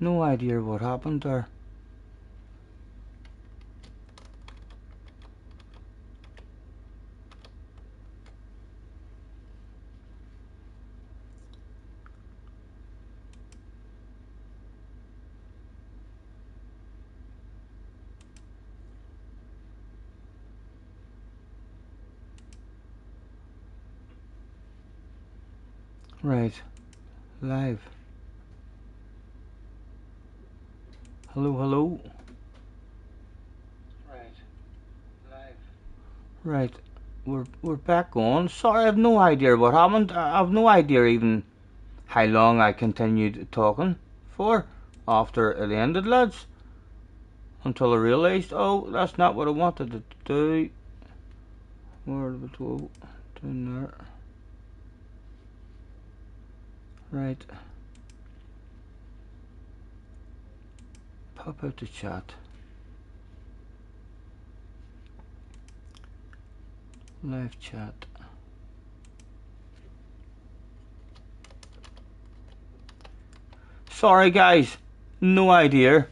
No idea what happened there. Right, live. Hello, hello. Right, live. Right, we're back on. Sorry, I have no idea what happened. I have no idea even how long I continued talking for after it ended, lads. Until I realised, oh, that's not what I wanted to do. Where did it go? Down there. Right. Pop out the chat. Live chat. Sorry guys, no idea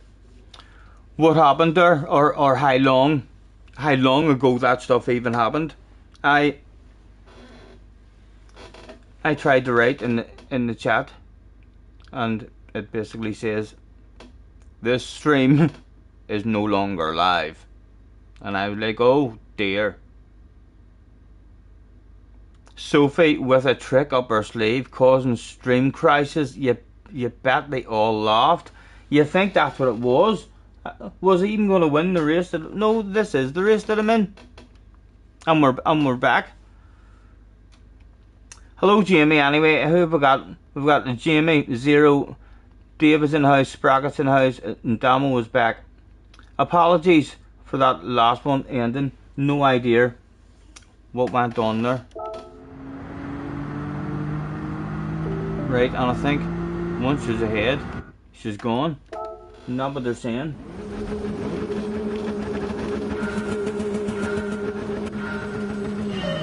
what happened there or how long ago that stuff even happened. I tried to write in the chat and it basically says this stream is no longer live, and I was like, oh dear. Sophie with a trick up her sleeve causing stream crashes. You bet they all laughed. You think that's what it was? Was he even going to win the race? No, this is the race that I'm in, and we're back. Hello, Jamie. Anyway, who have we got? We've got Jamie, Zero, David's in the house, Sprocket's in the house, and Damo was back. Apologies for that last one ending. No idea what went on there. Right, and I think once she's ahead, she's gone. Not what they're saying.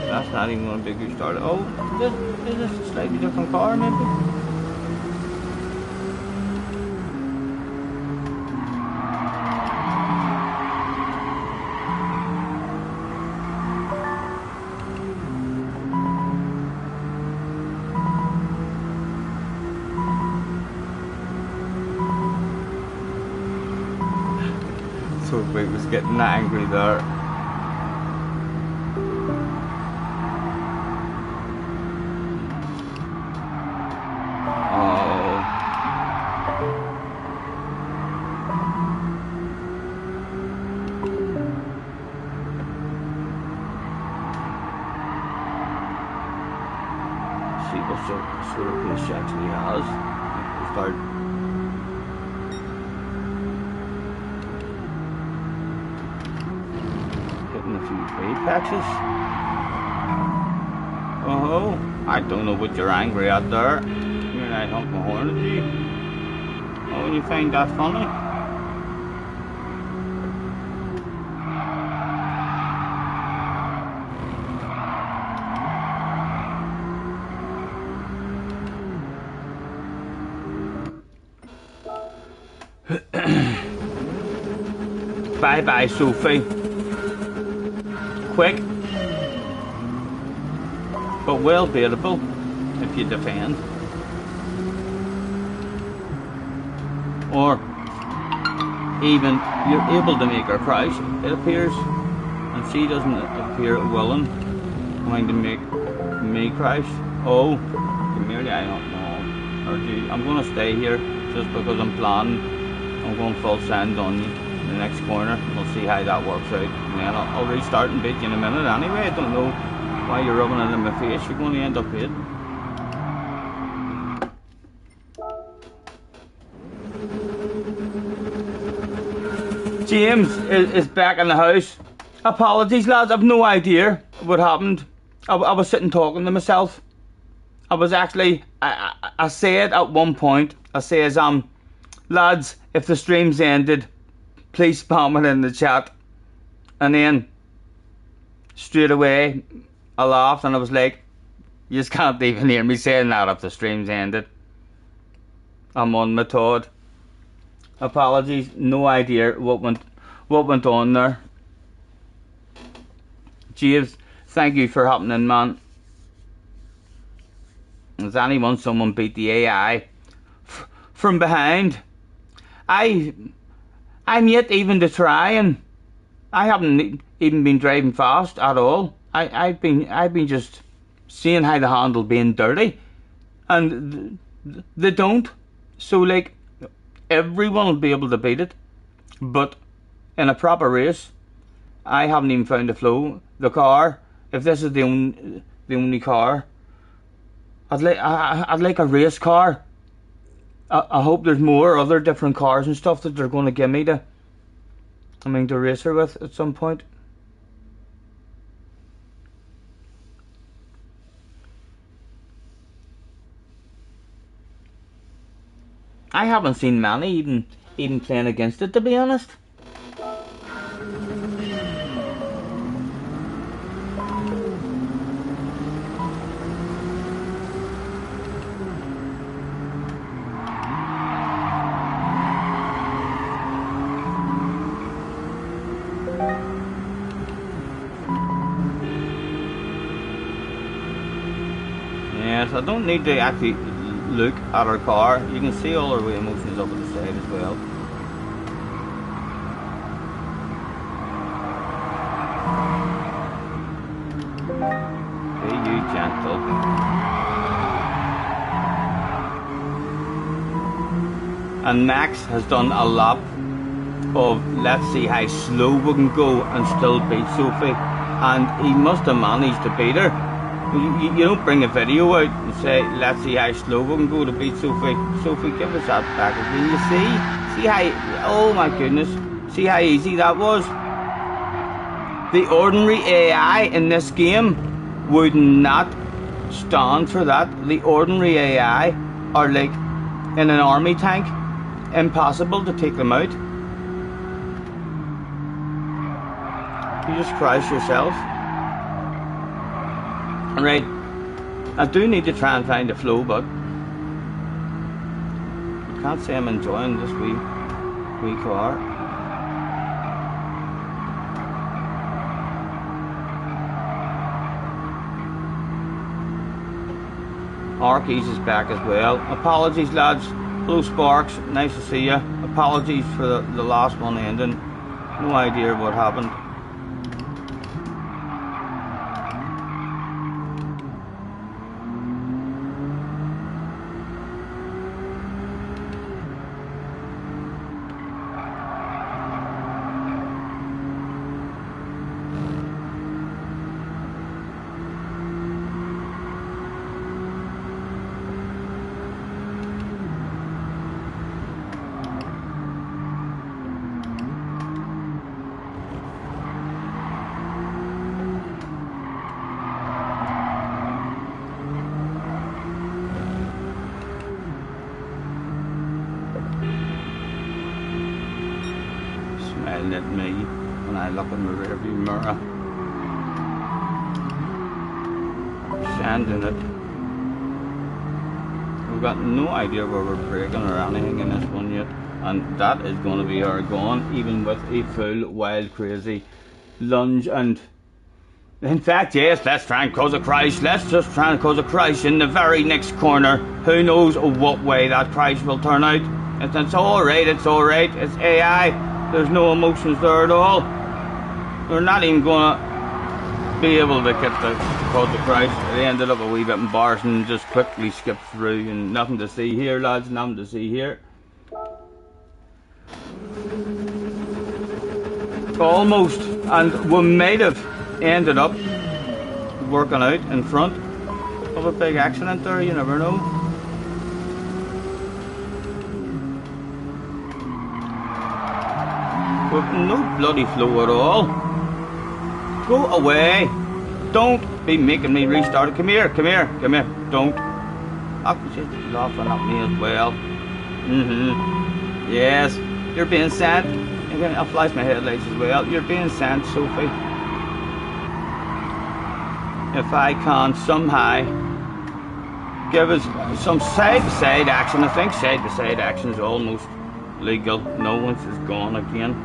That's not even going to be a good start. Oh, is this a slightly different car, maybe? Sophie was getting angry there. See what sort of pace she actually has. We'll start. Hitting a few apexes. Oh, I don't know what you're angry at there. You're not honking my horn at you. Oh, you find that funny? Bye bye, Sophie. Quick, but well beatable if you defend. Or even you're able to make her crash, it appears, and she doesn't appear willing going to make me crash. Oh, merely I don't know. Or do I'm going to stay here just because I'm planning. I'm going full send on you. The next corner, we'll see how that works out, and then I'll restart and beat you in a minute anyway. I don't know why you're rubbing it in my face. You're going to end up hit. James is back in the house. Apologies, lads, I've no idea what happened. I was sitting talking to myself. I was actually, I said at one point, I says, lads, if the stream's ended, please spam it in the chat. And then straight away I laughed and I was like, you just can't even hear me saying that if the stream's ended. I'm on my toad. Apologies, no idea what went on there. James, thank you for hopping in, man. Has someone beat the AI from behind? I'm yet even to try, and I haven't even been driving fast at all. I've been just seeing how the handle being dirty, and they don't. So like everyone will be able to beat it, but in a proper race, I haven't even found the flow. The car, if this is the only car, I'd like a race car. I hope there's more other different cars and stuff that they're going to give me to race her with at some point. I haven't seen many even playing against it, to be honest. Yes, I don't need to actually look at her car. You can see all her wheel motions up at the side as well. Be you gentle. And Max has done a lap of let's see how slow we can go and still beat Sophie, and he must have managed to beat her. You don't bring a video out and say let's see how slow we can go to beat Sophie. Sophie, give us that back again. You see how, oh my goodness, see how easy that was. The ordinary AI in this game would not stand for that. The ordinary AI are like in an army tank, impossible to take them out. You just crash yourself. Right, I do need to try and find the flow, but I can't say I'm enjoying this wee car. Arkeys is back as well. Apologies, lads. Hello, Sparks. Nice to see you. Apologies for the last one ending. No idea what happened. At me when I look in the rearview mirror. Sand in it. We've got no idea where we're braking or anything in this one yet, and that is going to be our gone, even with a full wild crazy lunge. And in fact, yes, let's try and cause a crash. Let's just try and cause a crash in the very next corner. Who knows what way that crash will turn out. It's alright, it's alright. It's AI. There's no emotions there at all. We're not even gonna be able to get the cause the crash. They ended up a wee bit embarrassed and just quickly skipped through, and nothing to see here, lads, nothing to see here. Almost, and we might have ended up working out in front of a big accident there, you never know. With no bloody flow at all. Go away. Don't be making me restart it. Come here, come here, come here. Don't. Oh, she's laughing at me as well. Yes, you're being sent. Again, I'll flash my headlights as well. You're being sent, Sophie. If I can somehow give us some side-by-side action. I think side-by-side action is almost legal. No, once it's gone again.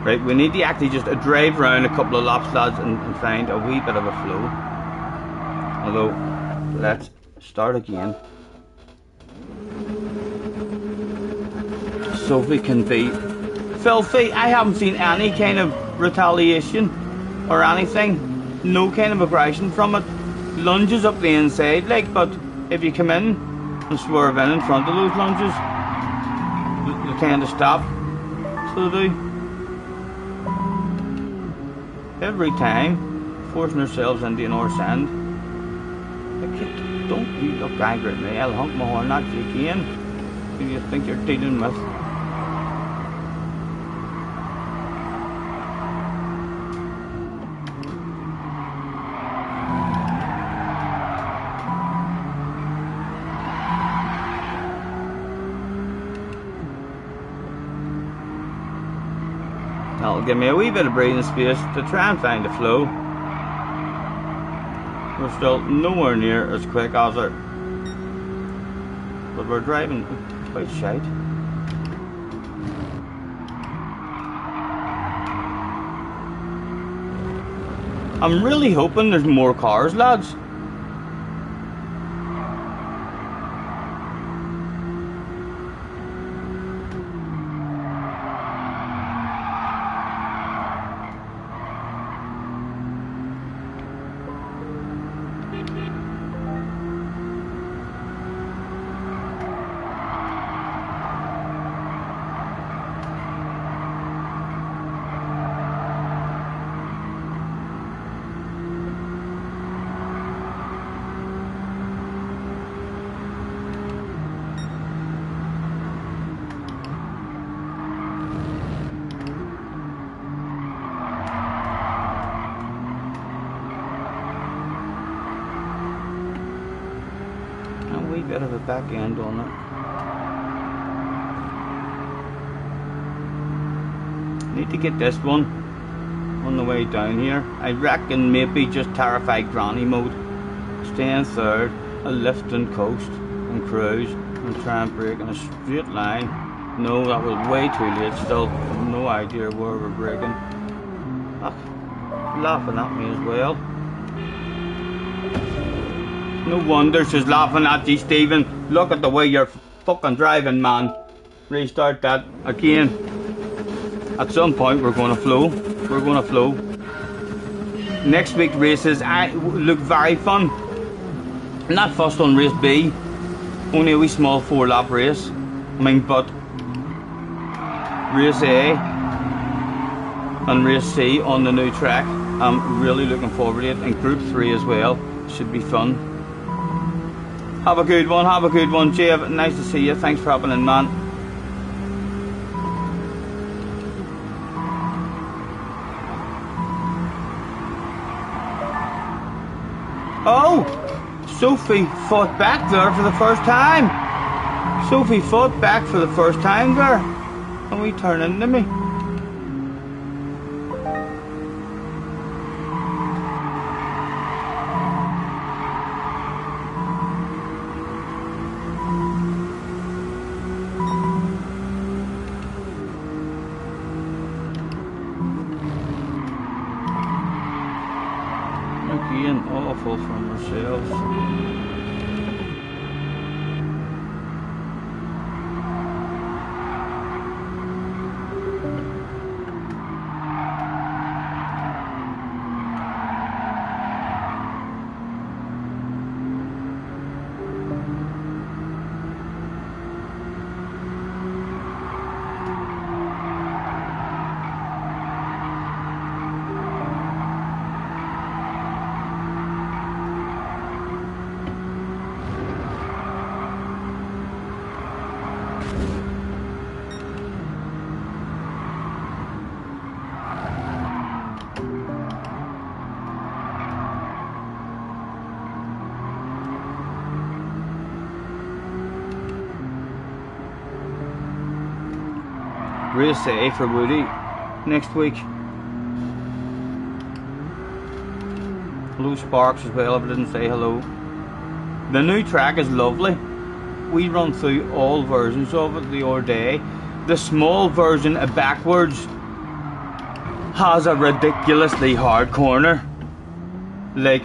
Right, we need to actually just drive around a couple of laps, lads, and find a wee bit of a flow. Although, let's start again. Sophie can be filthy. I haven't seen any kind of retaliation or anything. No kind of aggression from it. Lunges up the inside, like, but if you come in and swerve in front of those lunges, they tend to stop. So they do. Every time, forcing ourselves into an north end. Don't you look angry at me. I'll honk my horn at you again. Who do you think you're dealing with? That'll give me a wee bit of breathing space to try and find a flow. We're still nowhere near as quick as her, but we're driving quite shite. I'm really hoping there's more cars, lads. Bit of a back end on it. Need to get this one on the way down here. I reckon maybe just terrified granny mode. Stay in third, a lift and coast and cruise and try and brake in a straight line. No, that was way too late. Still no idea where we're braking. Laughing at me as well. No wonder she's laughing at you, Stephen. Look at the way you're fucking driving, man. Restart that again. At some point we're going to flow. We're going to flow. Next week's races look very fun. I'm not fussed on race B. Only a wee small 4-lap race. I mean, but race A and race C on the new track, I'm really looking forward to it. And group 3 as well. Should be fun. Have a good one, Jeff. Nice to see you. Thanks for hopping in, man. Oh! Sophie fought back there for the first time. Sophie fought back for the first time there. And we turn into me. Again, awful from ourselves. Race A for Woody next week. Hello Sparks as well, if I didn't say hello. The new track is lovely. We run through all versions of it the other day. The small version of backwards has a ridiculously hard corner. Like,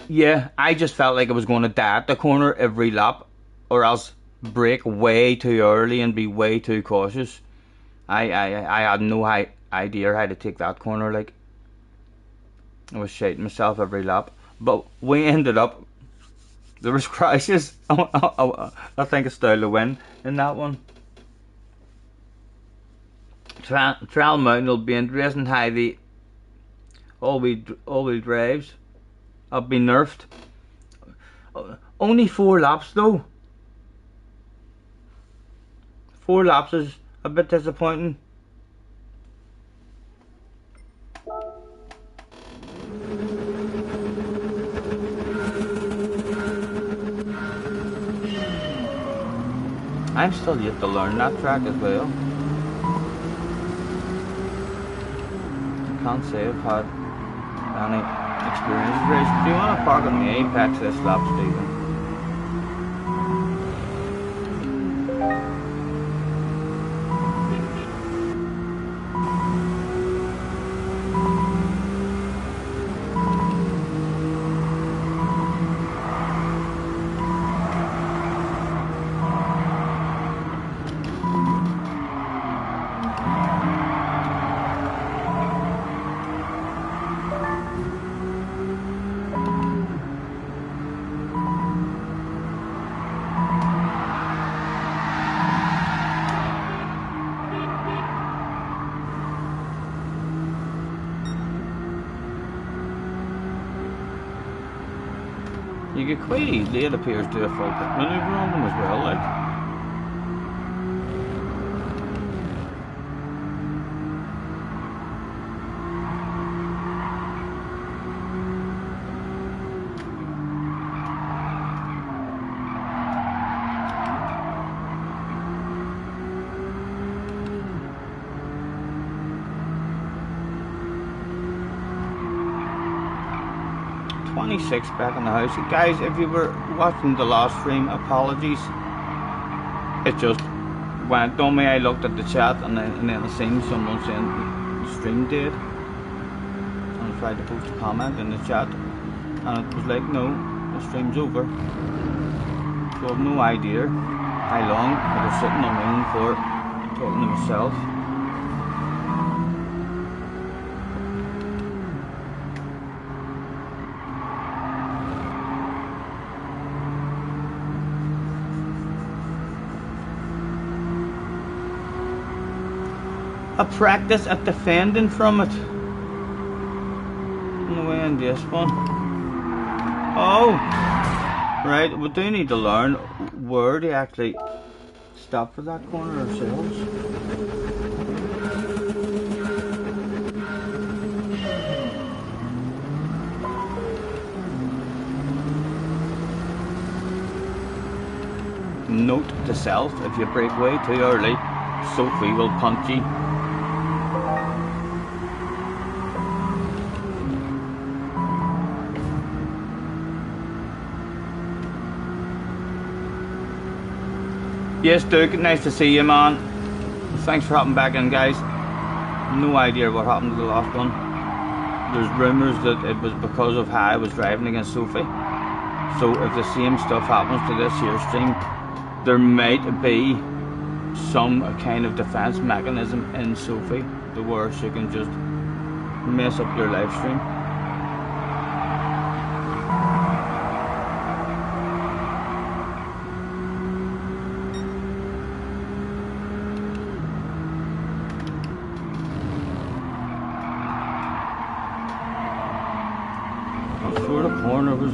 yeah, I just felt like I was going to die at the corner every lap, or else brake way too early and be way too cautious. I had no idea how to take that corner. Like, I was shitting myself every lap. But we ended up, there was crashes. I think I stole the win in that one. Trial Mountain will be interesting how the all-wheel drives have been nerfed. Only 4 laps though. 4 laps is a bit disappointing. I'm still yet to learn that track as well. I can't say I've had any experience racing. Do you want to park on the apex this lap, Stephen? You get quite easily, it appears, to a full pit maneuver on them as well, like. Back in the house. Guys, if you were watching the last stream, apologies. It just went on me. I looked at the chat and then I seen someone saying the stream did. And I tried to post a comment in the chat and it was like, no, the stream's over. So I've no idea how long I was sitting on my own for talking to myself. A practice at defending from it. On the way in this one. Oh! Right, we do need to learn where to actually stop for that corner ourselves. Note to self, if you brake way too early, Sophie will punch you. Yes, Duke, nice to see you, man. Thanks for hopping back in, guys. No idea what happened to the last one. There's rumours that it was because of how I was driving against Sophie. So if the same stuff happens to this here stream, there might be some kind of defence mechanism in Sophie to where she can just mess up your live stream.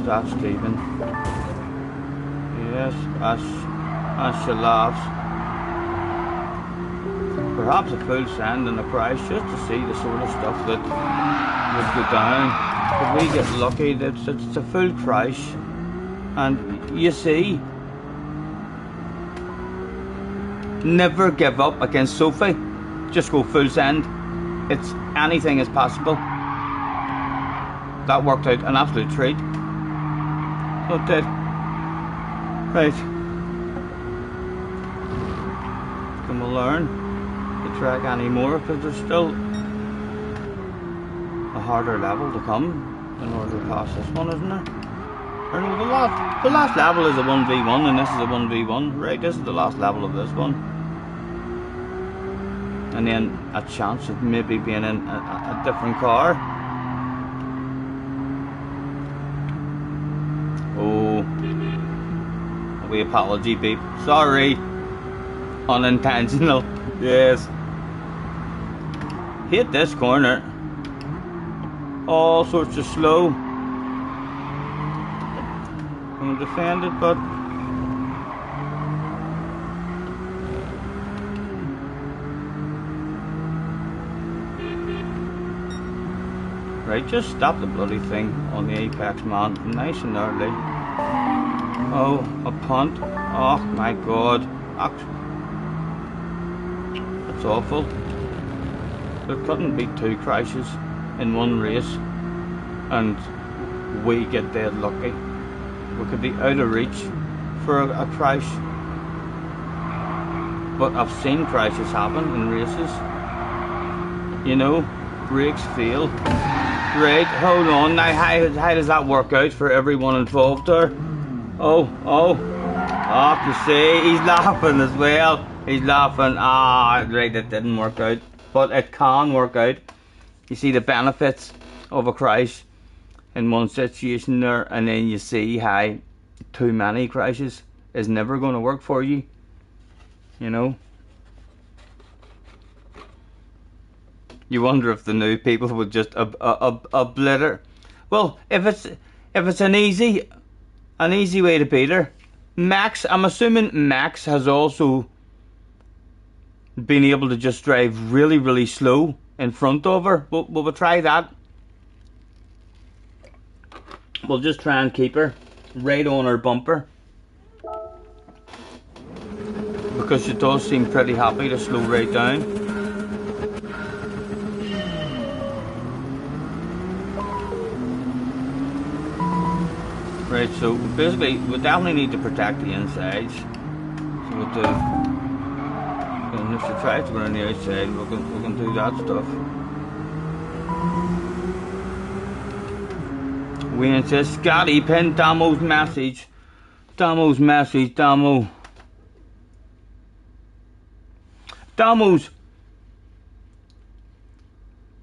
That Stephen. Yes, as she laughs. Perhaps a full send and a price just to see the sort of stuff that would go down. If we get lucky, it's a full crash. And you see, never give up against Sophie. Just go full send. It's anything is possible. That worked out an absolute treat. So it did. Right. Can we learn the track anymore? Because there's still a harder level to come in order to pass this one, isn't there? Or no, the last level is a 1v1 and this is a 1v1. Right, this is the last level of this one. And then a chance of maybe being in a different car. Oh, a wee apology beep. Sorry. Unintentional. Yes. Hit this corner. All sorts of slow. I'm gonna defend it, but right, just stop the bloody thing on the apex, man. Nice and early. Oh, a punt. Oh my god. That's awful. There couldn't be 2 crashes in one race and we get dead lucky. We could be out of reach for a crash. But I've seen crashes happen in races. You know, brakes fail. Right, hold on. Now, how does that work out for everyone involved there? Oh, you see, he's laughing as well. He's laughing. Ah, right, it didn't work out. But it can work out. You see the benefits of a crash in one situation there, and then you see how too many crashes is never going to work for you. You know? You wonder if the new people would just obliterate. Well, if it's an easy way to beat her. Max, I'm assuming Max has also been able to just drive really, really slow in front of her. We'll try that. We'll just try and keep her right on her bumper, because she does seem pretty happy to slow right down. Right, so basically we definitely need to protect the insides. So we'll do, and if she tries to go on the outside, we can do that stuff. Wayne says, Scotty, pin Damo's message. Damo's message, Damo's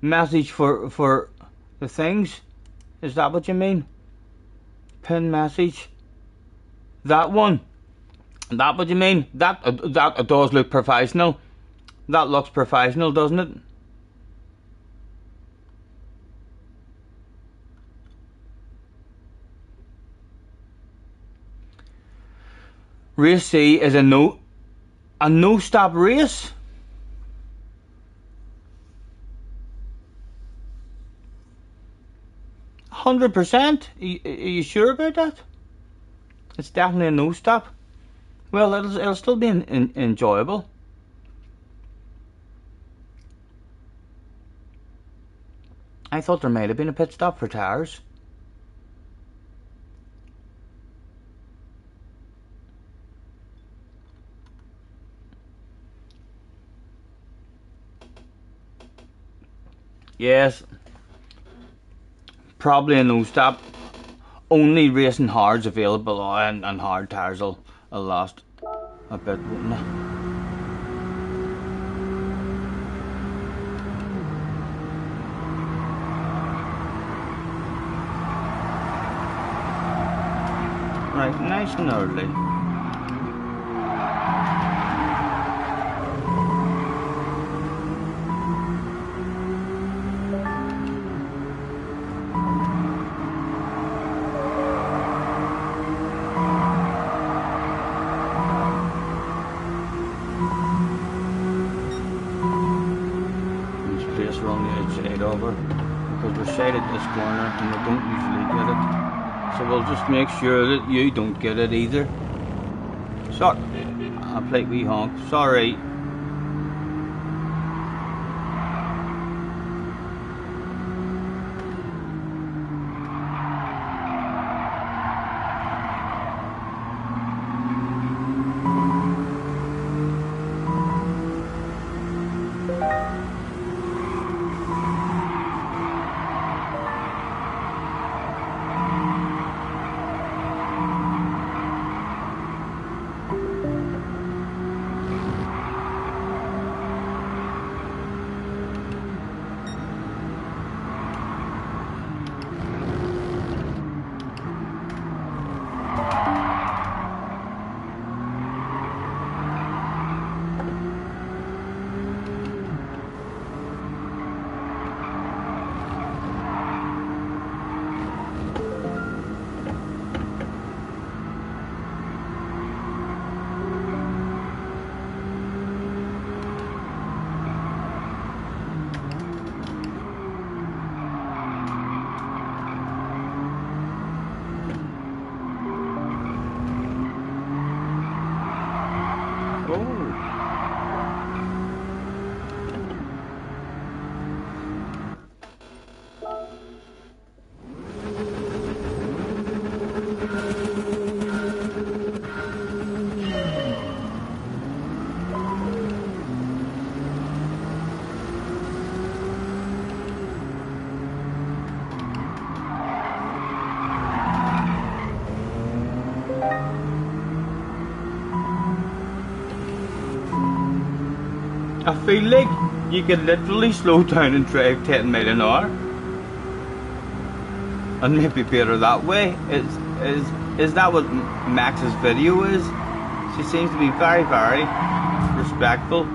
message for the things. Is that what you mean? Pin message. That one. That what you mean? That does look professional. That looks professional, doesn't it? Race C is a no-stop race. %. Are you sure about that? It's definitely a no-stop. Well, it'll still be enjoyable. I thought there might have been a pit stop for tires. Yes, probably a no-stop. Only racing hards available, and hard tires will last a bit, won't they? Right, nice and early. We're on the outside over because we're sighted this corner and we don't usually get it, so we'll just make sure that you don't get it either. So I'll play wee honk. Sorry. feel like you can literally slow down and drive 10 miles an hour. And maybe better that way. Is that what Max's video is? She seems to be very, very respectful.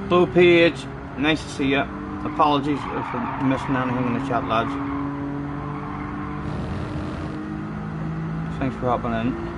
Hello Paige, nice to see you. Apologies for missing anything in the chat, lads. Thanks for hopping in.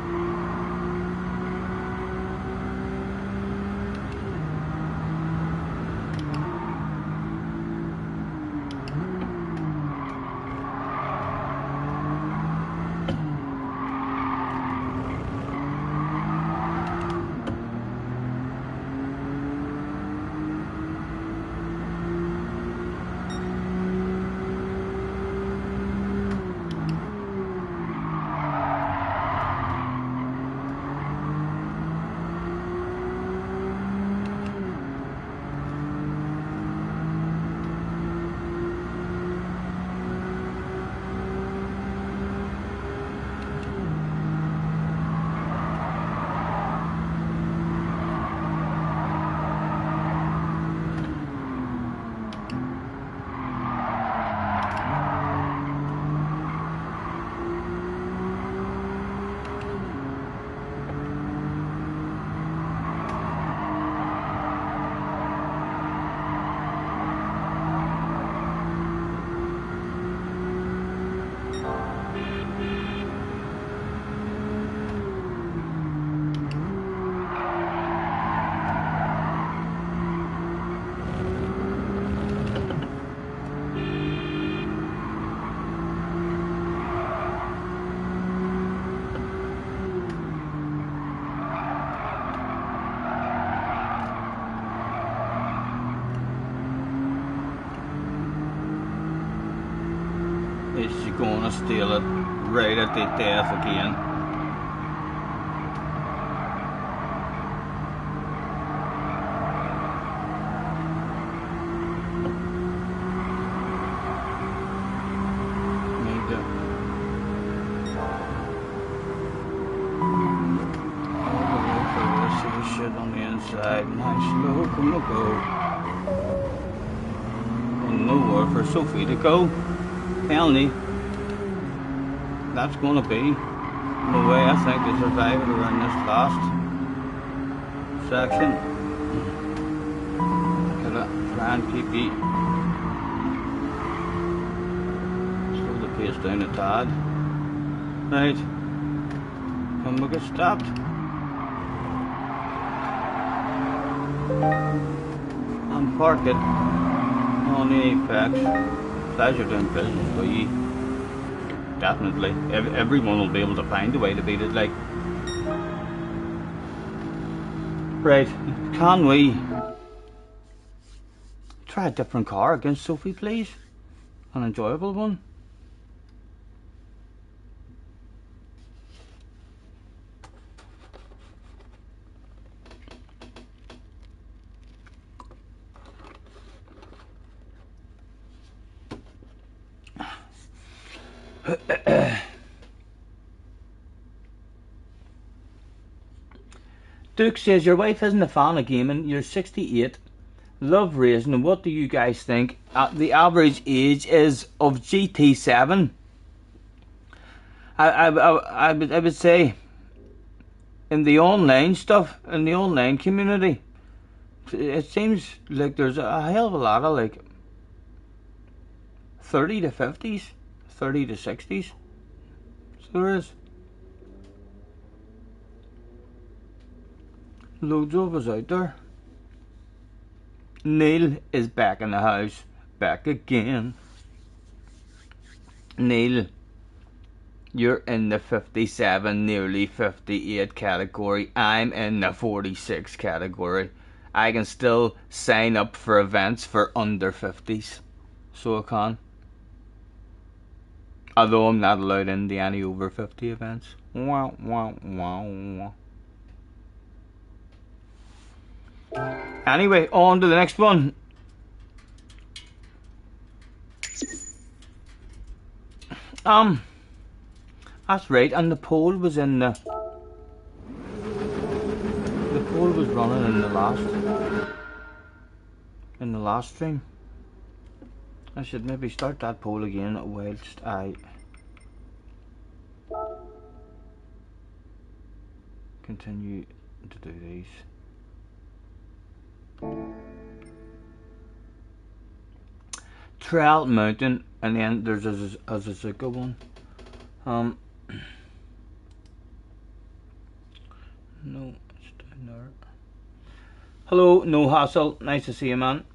Is she gonna steal it right at the death again? Need to see the shit on the inside. Nice look, go. And nowhere for Sophie to go. Penalty. That's gonna be the way I think they survive it around this last section. Gotta try and keep the slow the pace down a tad. Right. And we get stopped. And park it on the apex. Pleasure doing business with you. Definitely. Everyone will be able to find a way to beat it, like. Right. Can we try a different car against Sophie, please? An enjoyable one. Duke says your wife isn't a fan of gaming. You're 68. Love racing. What do you guys think? The average age is of GT7. I would say in the online stuff, in the online community, it seems like there's a hell of a lot of like 30 to 50s, 30 to 60s. So there is. Loads of us out there. Neil is back in the house. Back again. Neil, you're in the 57, nearly 58 category. I'm in the 46 category. I can still sign up for events for under 50s. So I can. Although I'm not allowed into any over 50 events. Wow, wow, wow. Anyway, on to the next one. That's right, and the poll was in the poll was running in the last stream. I should maybe start that poll again whilst I continue to do these. Trail Mountain, and then there's a Zuka one. No, it's down there. Hello, no hassle. Nice to see you, man.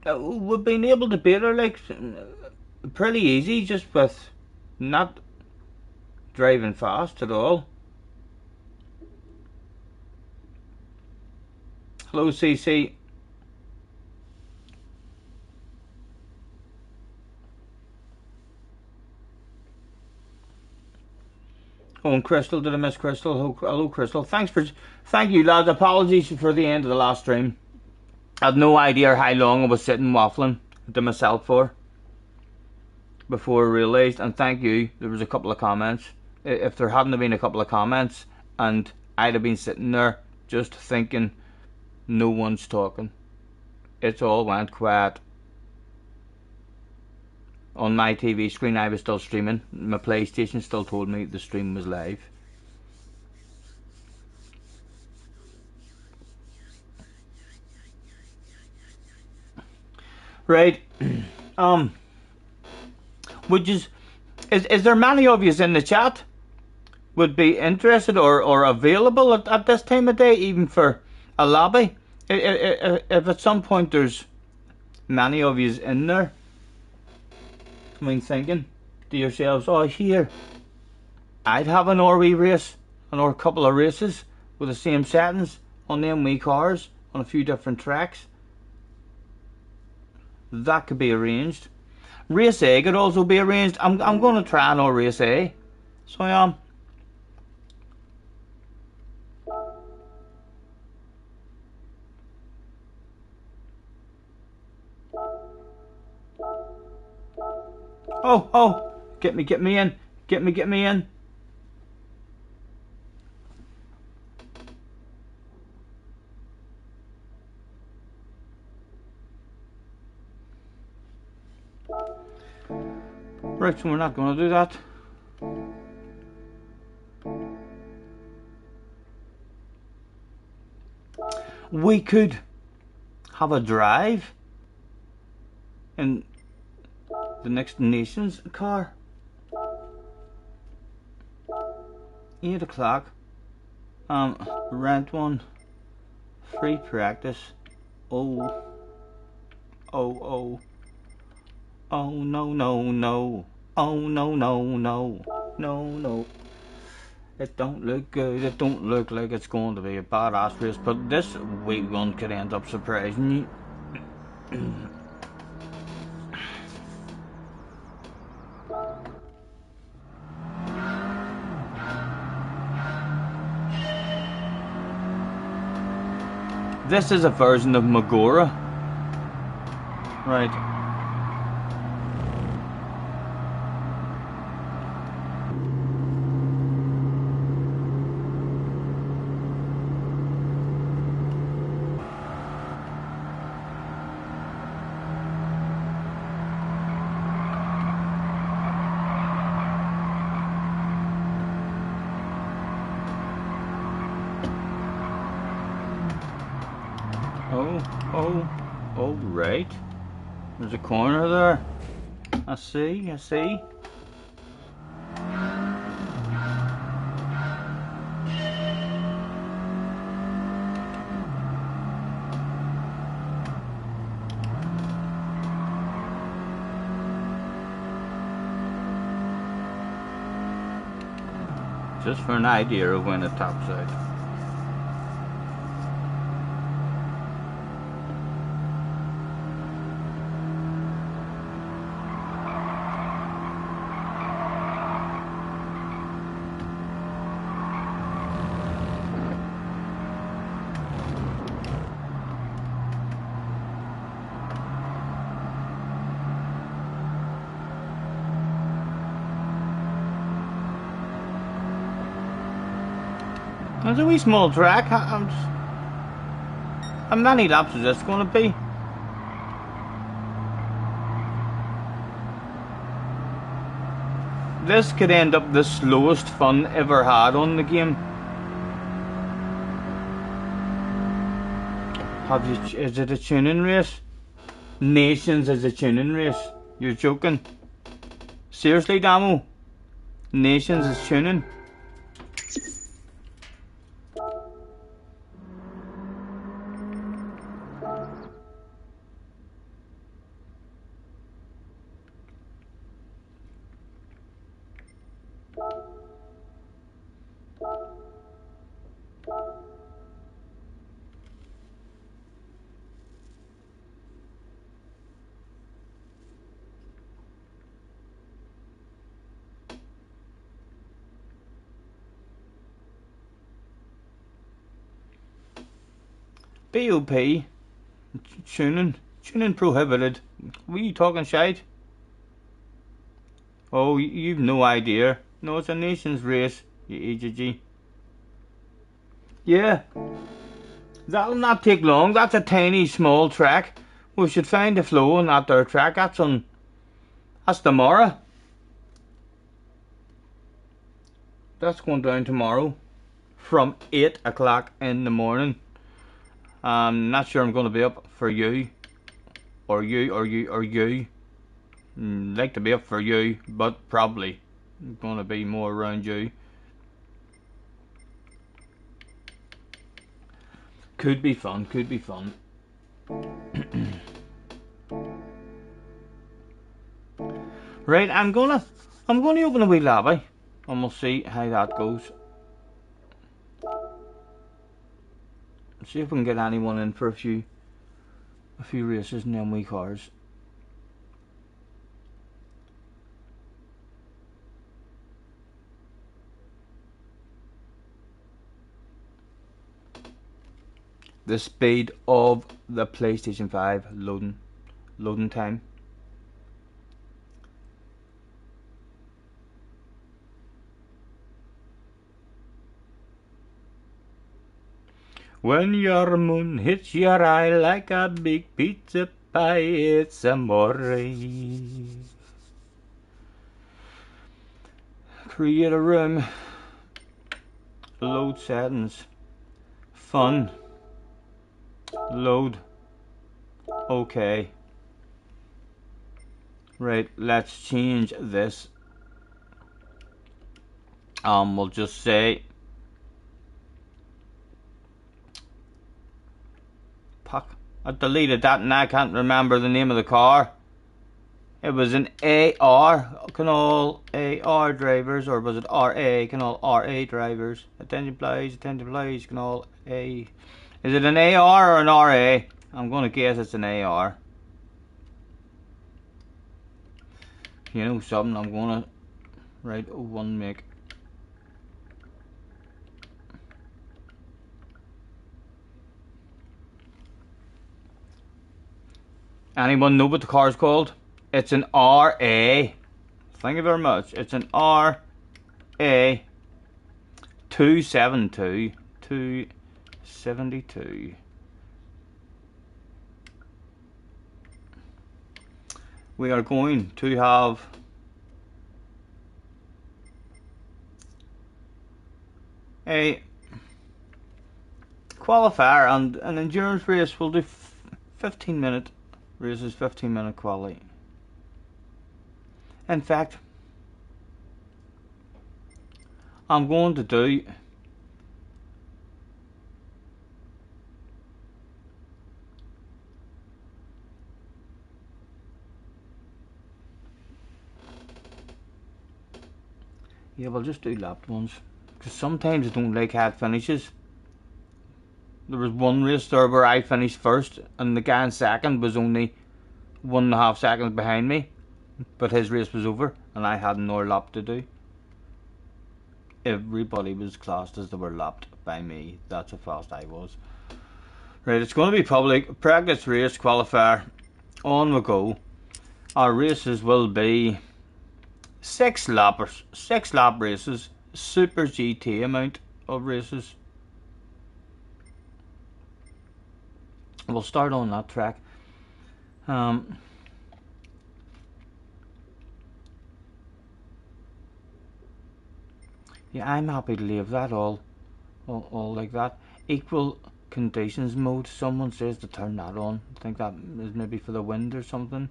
We've been able to beat her like pretty easy, just with not driving fast at all. Hello, CC. Oh, and Crystal, did I miss Crystal? Hello, Crystal. Thank you, lads. Apologies for the end of the last stream. I had no idea how long I was sitting waffling to myself for before I realised. And thank you. There was a couple of comments. If there hadn't been a couple of comments, and I'd have been sitting there just thinking, no one's talking. It's all went quiet. On my TV screen I was still streaming. My PlayStation still told me the stream was live. Right. Is there many of you in the chat would be interested or available at this time of day, even for a lobby? If at some point there's many of you in there, I mean, thinking to yourselves, oh, here, I'd have an RV race, or a couple of races with the same settings on them wee cars on a few different tracks. That could be arranged. Race A could also be arranged. I'm going to try and race A, so I am. Oh, get me in. Get me in. Right, so we're not going to do that. We could have a drive in the Next Nations car. 8 o'clock. Rent one. Free practice. Oh no. Oh no. It don't look good. It don't look like it's going to be a badass race, but this week one could end up surprising you. This is a version of Magora. Right. Oh, oh, right. There's a corner there. I see, I see. Just for an idea of when it tops out. It's a wee small track. How many laps is this going to be? This could end up the slowest fun ever had on the game. Is it a tuning race? Nations is a tuning race. You're joking. Seriously, Damo? Nations is tuning. BOP. Tuning prohibited. Were you talking shite? Oh, you've no idea. No, it's a nation's race, you EGG. Yeah, that'll not take long. That's a tiny, small track. We should find a flow on that there track. That's tomorrow. That's going down tomorrow from 8 o'clock in the morning. I'm not sure I'm going to be up for you. Or you. Like to be up for you, but probably going to be more around you. Could be fun, could be fun. Right, I'm gonna open a wee lobby and we'll see how that goes. See if we can get anyone in for a few races in them wee cars. The speed of the PlayStation 5 loading time. When your moon hits your eye like a big pizza pie, it's amore. Create a room. Load settings. Fun. Load. Okay. Right, let's change this. We'll just say I deleted that and I can't remember the name of the car. It was an AR. Can all AR drivers, or was it RA? Can all RA drivers? Attention please, can all A. Is it an AR or an RA? I'm gonna guess it's an AR. You know something, I'm gonna write one make. Anyone know what the car's called? It's an RA. Thank you very much. It's an RA 272. We are going to have a qualifier and an endurance race. We'll do 15-minute races, 15-minute quality. In fact, I'm going to do we'll just do lapped ones, because sometimes I don't like how it finishes. There was one race there where I finished first and the guy in second was only 1.5 seconds behind me, but his race was over and I had another lap to do. Everybody was classed as they were lapped by me. That's how fast I was. Right, it's going to be public practice race qualifier. On we go. Our races will be 6 lap races, super GT amount of races. We'll start on that track. Yeah, I'm happy to leave that all like that. Equal conditions mode. Someone says to turn that on. I think that is maybe for the wind or something.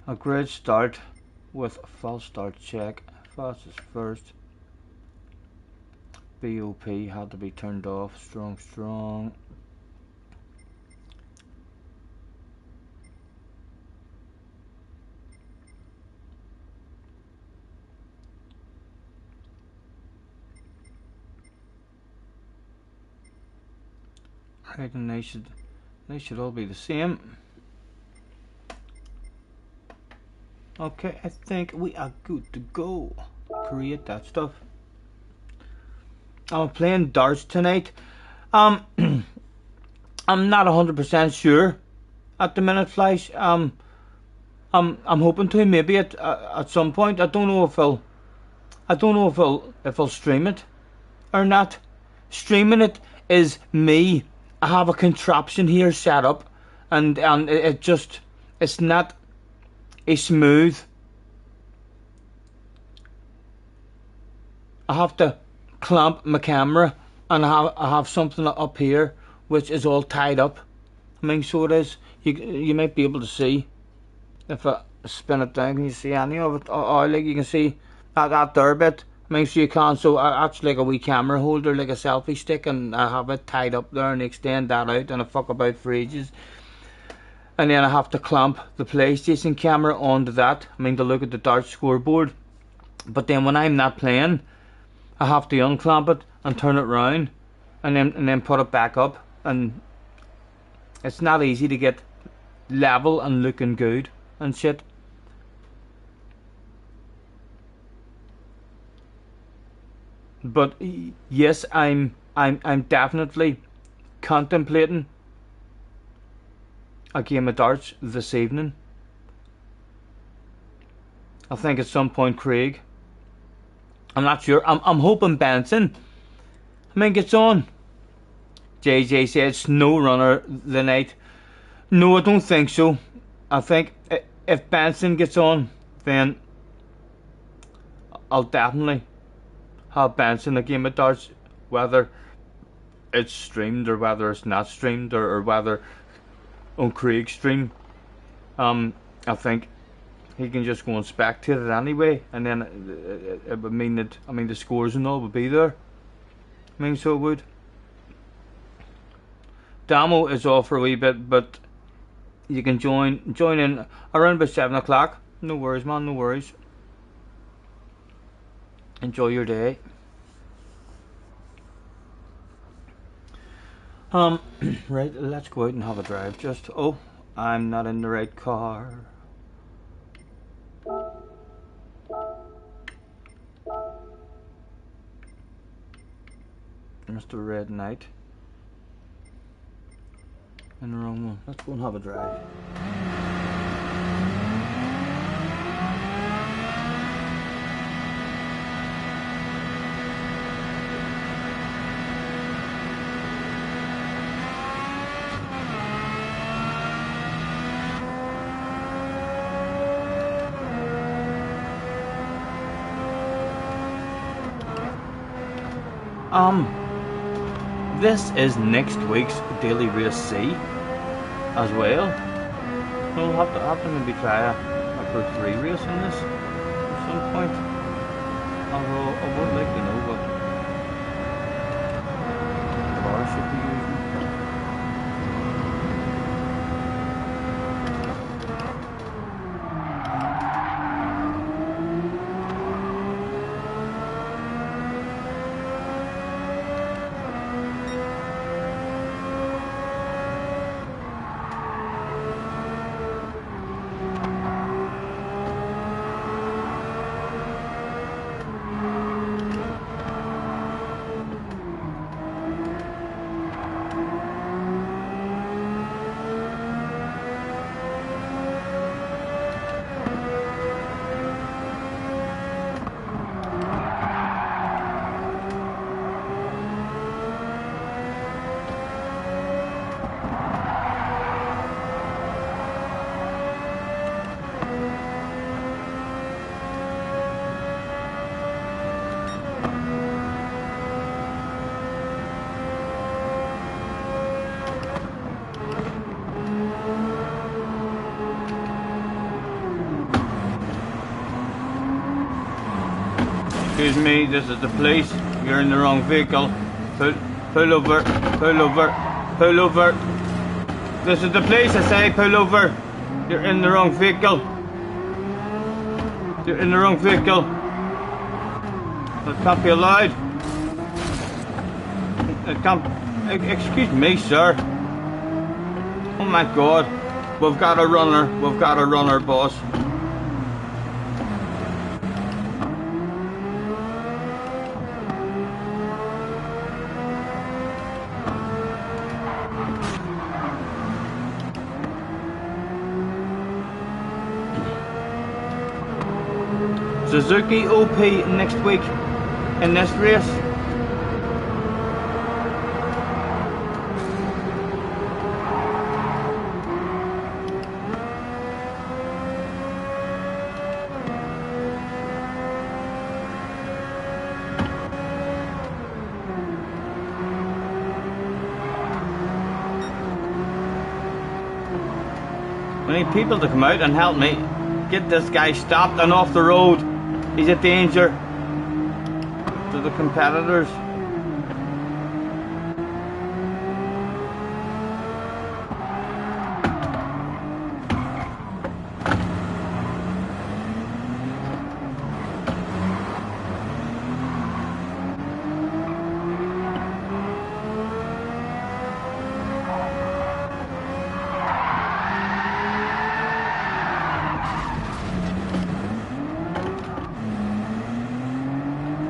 A grid start with false start check. Fastest first. BOP had to be turned off. Strong. Right, and they should all be the same. Okay, I think we are good to go. Create that stuff. I'm playing darts tonight. I'm not 100% sure at the minute, Flash. I'm hoping to, maybe at some point. I don't know if I'll stream it or not. Streaming it is me. I have a contraption here set up, and it's not a smooth. I have to clamp my camera, and I have something up here which is all tied up. I mean, so it is. You might be able to see if I spin it down. Can you see any of it? Oh, like you can see that there bit. I mean, so you can. So that's like a wee camera holder, like a selfie stick, and I have it tied up there and extend that out, and I fuck about for ages. And then I have to clamp the PlayStation camera onto that. I mean, to look at the darts scoreboard. But then when I'm not playing, I have to unclamp it and turn it round, and then put it back up. And it's not easy to get level and looking good and shit. But yes, I'm definitely contemplating a game of darts this evening. I think at some point Craig. I'm not sure. I'm hoping Benson, I mean, gets on. JJ said Snow Runner the night. No, I don't think so. I think if Benson gets on, then I'll definitely have Benson a game of darts, whether it's streamed or whether it's not streamed, or whether on Craig's stream. I think he can just go and spectate it anyway, and then it would mean that, I mean, the scores and all would be there. I mean, so it would. Damo is off for a wee bit, but you can join in around about 7 o'clock. No worries, man, no worries. Enjoy your day. Right, let's go out and have a drive. Just, oh, I'm not in the right car. Mr. Red Knight. In the wrong one. Let's go and have a drive. This is next week's Daily Race C. as well. We'll have to maybe try a Group 3 race in this at some point. Although I would like to know what car I should be using. Excuse me, this is the police. You're in the wrong vehicle. Pull over, pull over, pull over. This is the police, I say, pull over. You're in the wrong vehicle. You're in the wrong vehicle. That can't be allowed. It can't. Excuse me, sir. Oh my God. We've got a runner. We've got a runner, boss. Suzuki OP next week in this race. We need people to come out and help me get this guy stopped and off the road. He's a danger to the competitors.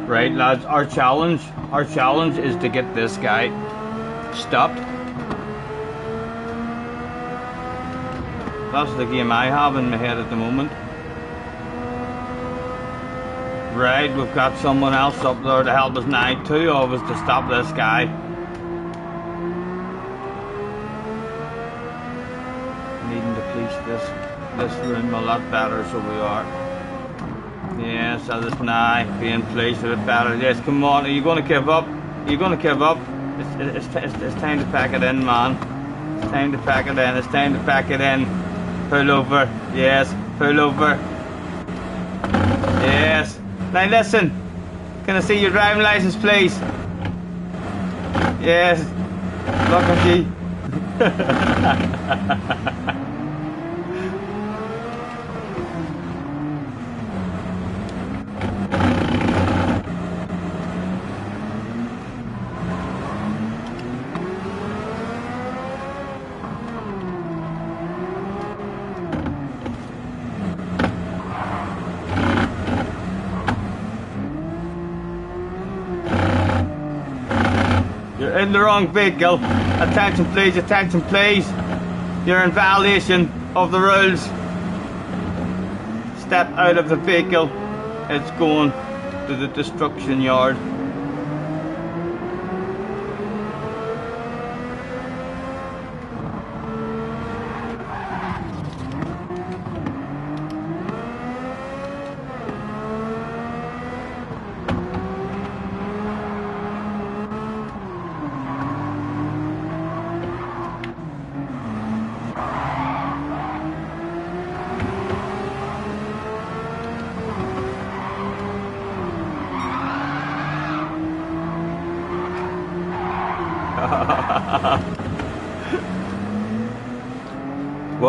Right, lads, our challenge is to get this guy stopped. That's the game I have in my head at the moment. Right, we've got someone else up there to help us now, two of us to stop this guy. Needing to police this room a lot better, so we are. Yes, that is now being placed a bit better. Yes, come on. Are you going to give up? Are you going to give up? It's time to pack it in, man. It's time to pack it in. It's time to pack it in. Pull over. Yes, pull over. Yes. Now listen. Can I see your driving license, please? Yes. Look at you. You're in the wrong vehicle. Attention please, attention please. You're in violation of the rules. Step out of the vehicle. It's going to the destruction yard.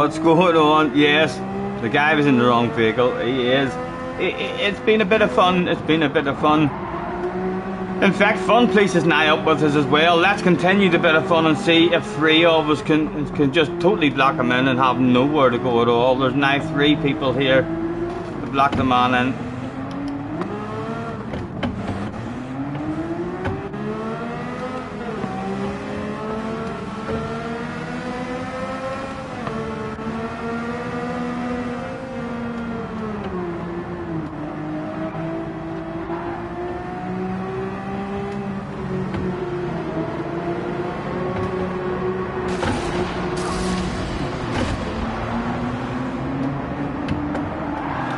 What's going on? Yes, the guy was in the wrong vehicle. He is. It's been a bit of fun. It's been a bit of fun. In fact, Fun Police is now up with us as well. Let's continue the bit of fun and see if three of us can just totally block him in and have nowhere to go at all. There's now 3 people here to block the man in.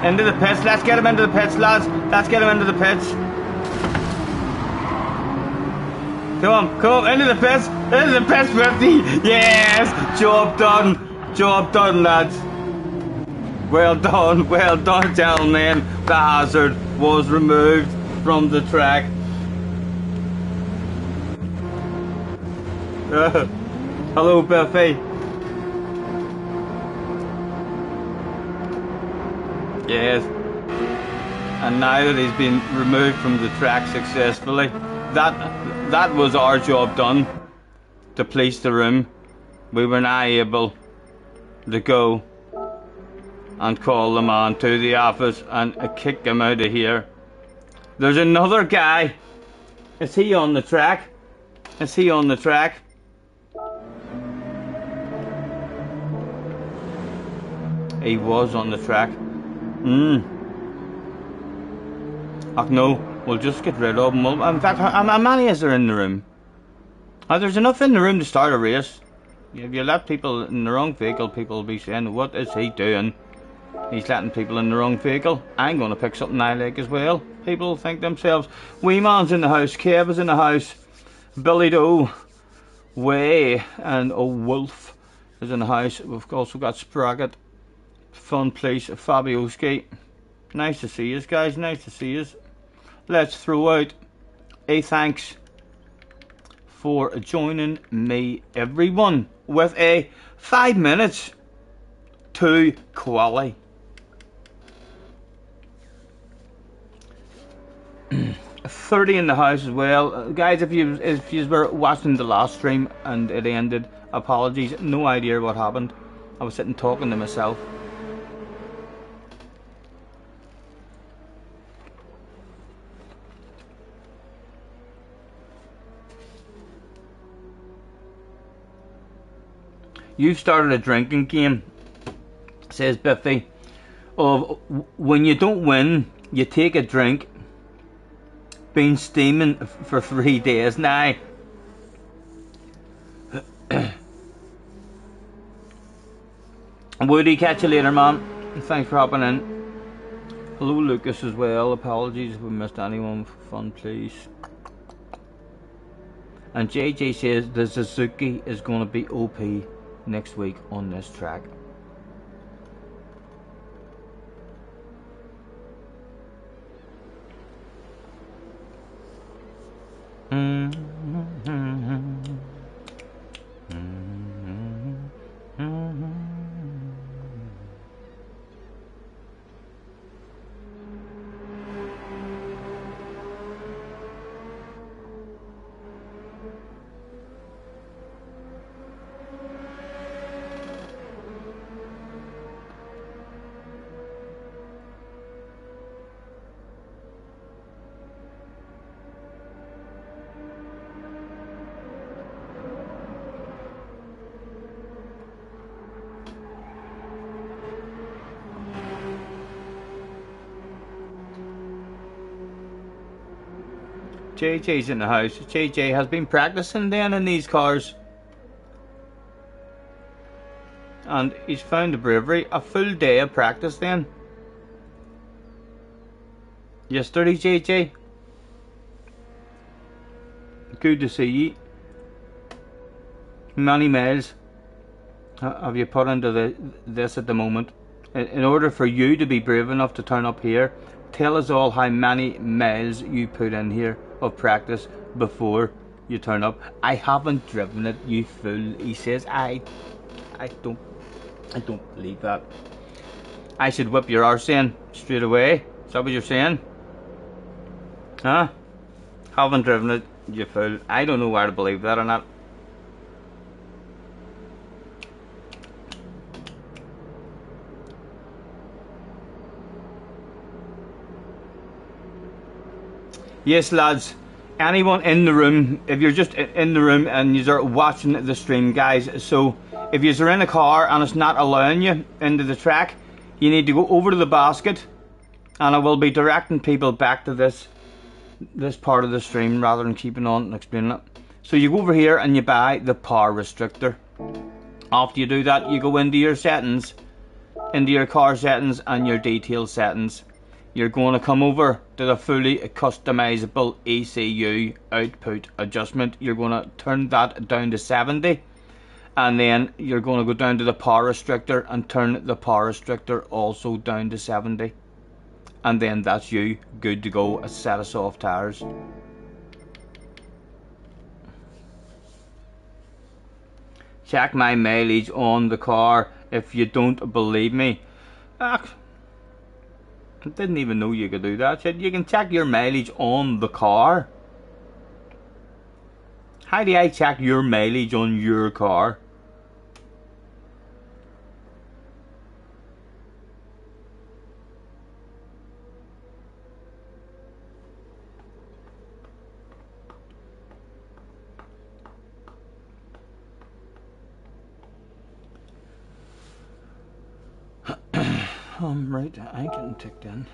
Into the pits. Let's get him into the pits, lads. Let's get him into the pits. Come on, into the pits. Into the pits, 50. Yes, job done. Job done, lads. Well done, gentlemen. The hazard was removed from the track. Hello, Buffy. Yes, and now that he's been removed from the track successfully, that was our job done, to police the room. We were now able to go and call the man to the office and kick him out of here. There's another guy. Is he on the track? Is he on the track? He was on the track. Ach no, we'll just get rid of him. In fact, how many is there in the room? There's enough in the room to start a race. If you let people in the wrong vehicle, people will be saying, what is he doing? He's letting people in the wrong vehicle. I'm going to pick something I like as well. People will think themselves. Wee Man's in the house, Kev is in the house, Billy Doe, Way, and Wolf is in the house. We've also got Sprocket, Fun Police, Fabioski. Nice to see you guys, nice to see you. Let's throw out a thanks for joining me, everyone, with a 5 minutes to quali. 30 in the house as well. Guys, if you were watching the last stream and it ended, apologies, no idea what happened. I was sitting talking to myself. You've started a drinking game, says Biffy, of when you don't win, you take a drink. Been steaming for 3 days now. Woody, catch you later, man. Thanks for hopping in. Hello, Lucas, as well. Apologies if we missed anyone. Fun, please. And JJ says the Suzuki is going to be OP next week on this track. JJ's in the house. JJ has been practicing then in these cars. And he's found the bravery. A full day of practice then. Yesterday, JJ. Good to see you. Many miles have you put into this at the moment? In order for you to be brave enough to turn up here, tell us all how many miles you put in here of practice before you turn up. I haven't driven it, you fool. He says, I don't. I don't believe that. I should whip your arse in straight away. Is that what you're saying? Huh? Haven't driven it, you fool. I don't know whether to believe that or not. Yes, lads. Anyone in the room, if you're just in the room and you're watching the stream, guys, so if you're in a car and it's not allowing you into the track, you need to go over to the basket, and I will be directing people back to this part of the stream rather than keeping on and explaining it. So you go over here and you buy the power restrictor. After you do that, you go into your settings, into your car settings and your detail settings. You're going to come over to the fully customizable ECU output adjustment. You're going to turn that down to 70, and then you're going to go down to the power restrictor and turn the power restrictor also down to 70, and then that's you good to go. A set of soft tires. Check my mileage on the car if you don't believe me. I didn't even know you could do that. You can check your mileage on the car. How do I check your mileage on your car? Right, I ain't getting ticked in.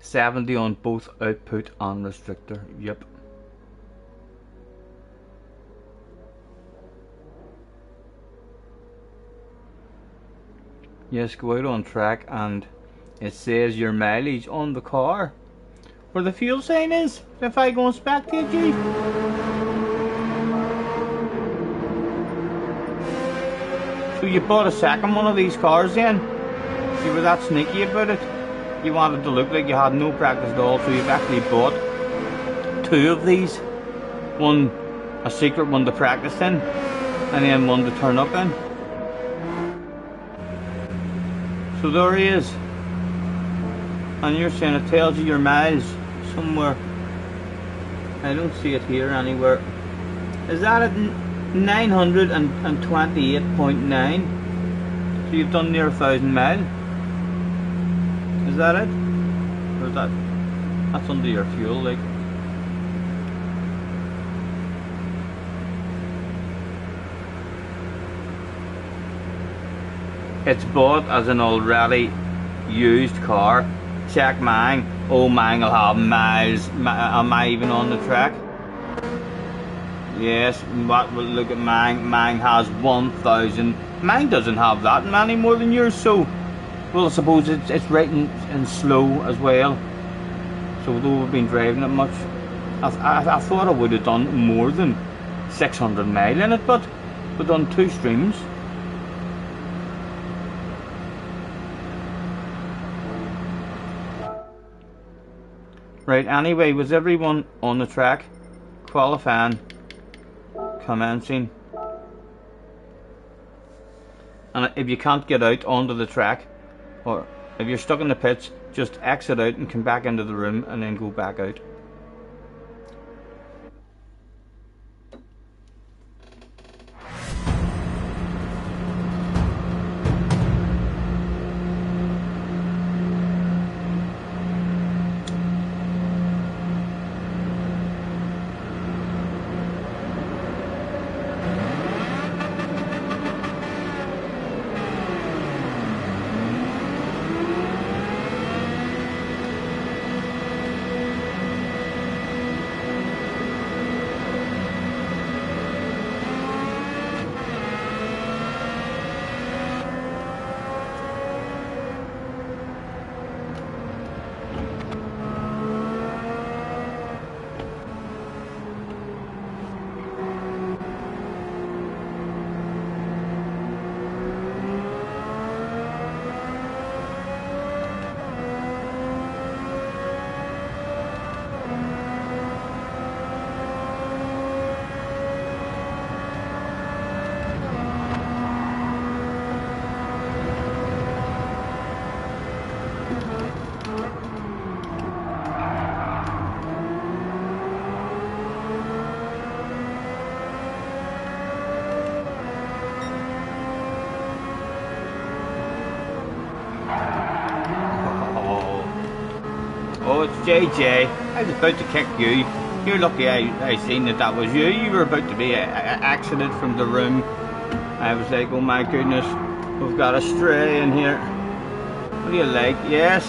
$70 on both output and restrictor. Yep. Yes, go out on track and it says your mileage on the car where the fuel sign is. If I go and spectate you, so you bought a second one of these cars then? You were that sneaky about it. You wanted to look like you had no practice at all, so you've actually bought two of these. One, a secret one to practice in, and then one to turn up in. So there he is. And you're saying it tells you your miles somewhere. I don't see it here anywhere. Is that at 928.9? So you've done near 1,000 miles. Is that it? Or is that's under your fuel, like? It's bought as an already used car. Check mine. Oh, mine will have miles. Am I even on the track? Yes, but look at mine. Mine has 1,000. Mine doesn't have that many more than yours, so... Well, I suppose it's written in slow as well. So though we've been driving it much, I thought I would have done more than 600 miles in it, but we've done 2 streams. Right, anyway, was everyone on the track? Qualifying, commencing. And if you can't get out onto the track, or if you're stuck in the pits, just exit out and come back into the room and then go back out. JJ, I was about to kick you. You're lucky I seen that was you. You were about to be exited from the room. I was like, oh my goodness, we've got a stray in here. What do you like? Yes.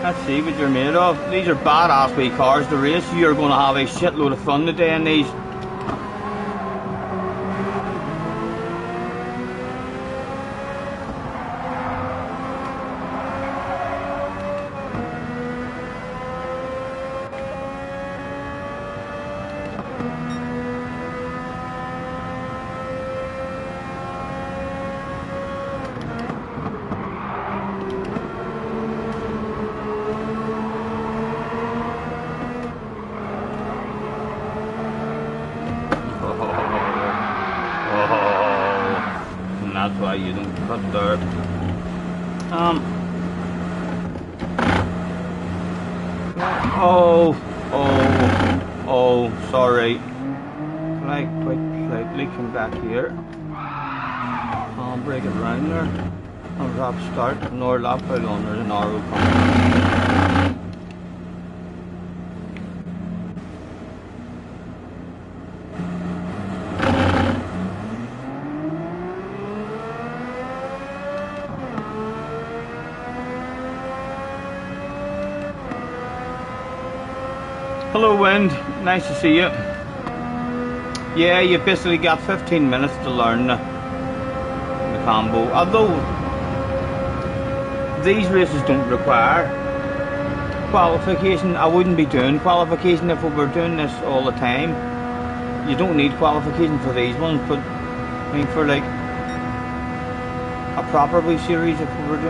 Let's see what you're made of. These are badass wee cars to race. You're going to have a shitload of fun today in these. That's why you don't cut dirt. Oh, sorry. Can I quite slightly come back here? I'll break it around there. I'll drop start, nor lap out on there's an arrow coming. Hello Wind, nice to see you. Yeah, you basically got 15 minutes to learn the combo. Although these races don't require qualification, I wouldn't be doing qualification if we were doing this all the time. You don't need qualification for these ones, but I mean for like a proper wee series, if we were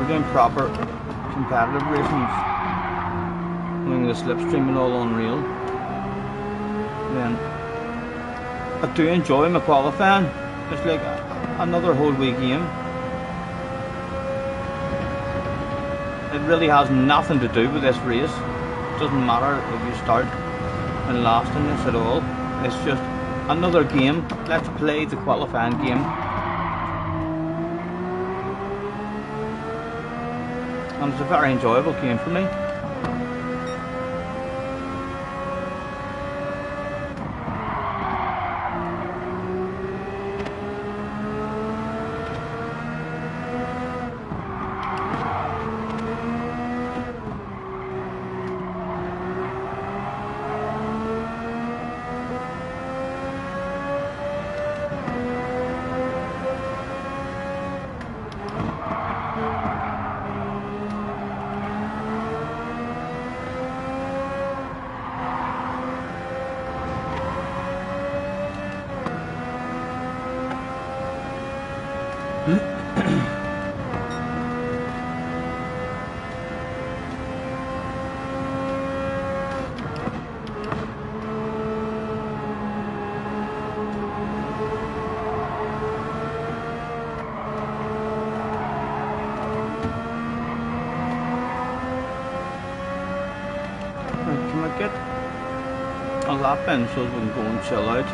doing proper competitive racing. The slipstream and all unreal, then I do enjoy my qualifying. It's like another whole wee game. It really has nothing to do with this race. It doesn't matter if you start and last in this at all. It's just another game. Let's play the qualifying game. And it's a very enjoyable game for me. Get a lap in so we can go and chill out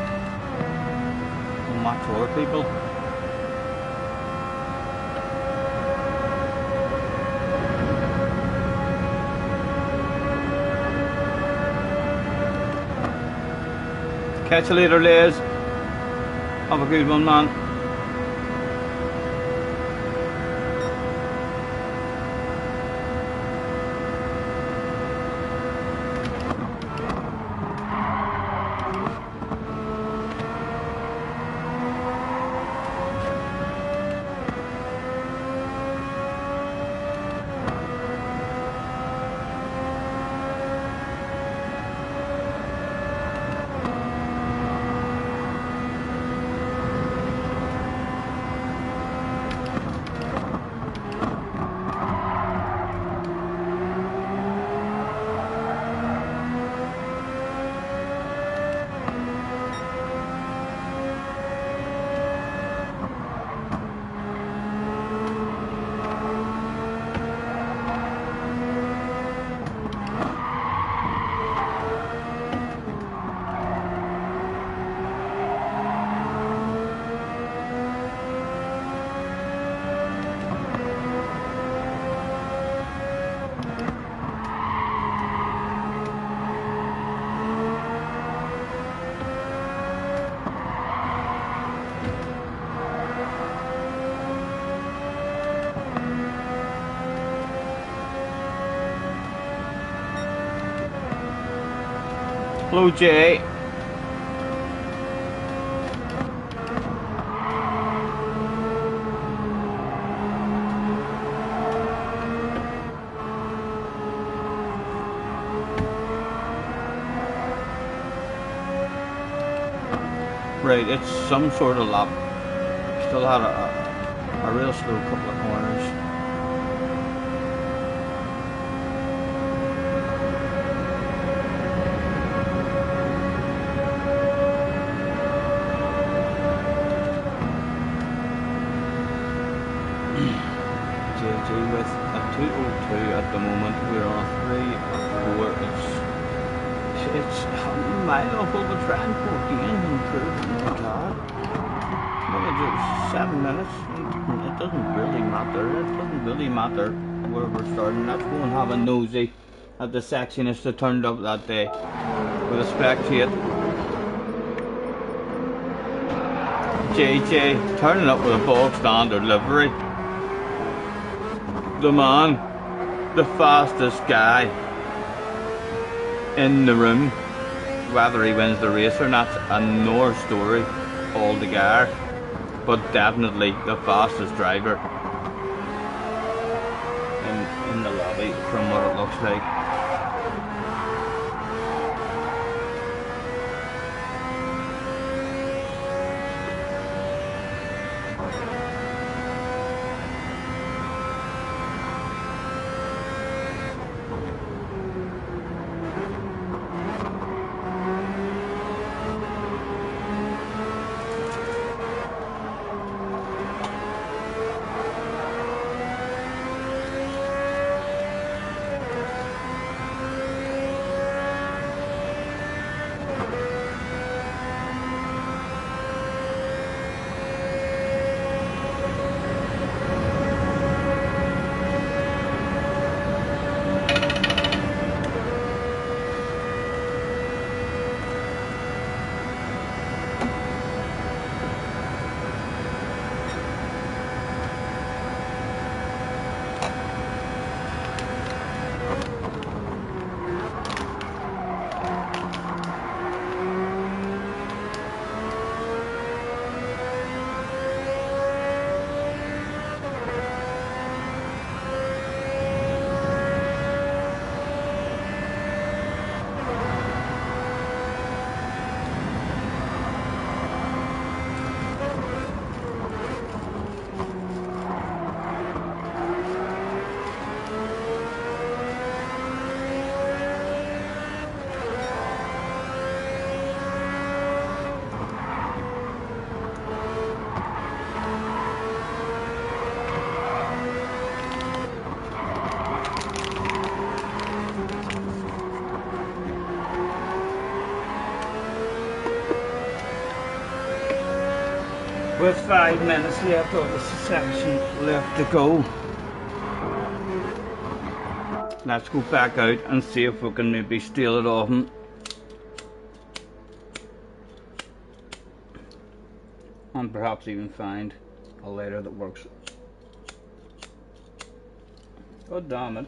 and match other people. Catch you later, Liz. Have a good one, man. Hello, Jay. Right, it's some sort of lap. Still had a real slow couple of corners. JJ with a 2:02 at the moment. We're on a 3:04. It's a mile off over try and go again and improve the car. Maybe just 7 minutes. It doesn't really matter. It doesn't really matter where we're starting. Let's go and have a nosy at the sexiness that turned up that day with a spectate. JJ turning up with a bog standard livery. The man, the fastest guy in the room. Whether he wins the race or not, another story altogether, but definitely the fastest driver in the lobby from what it looks like. With 5 minutes left of the section left to go. Let's go back out and see if we can maybe steal it off him. And perhaps even find a ladder that works. God damn it.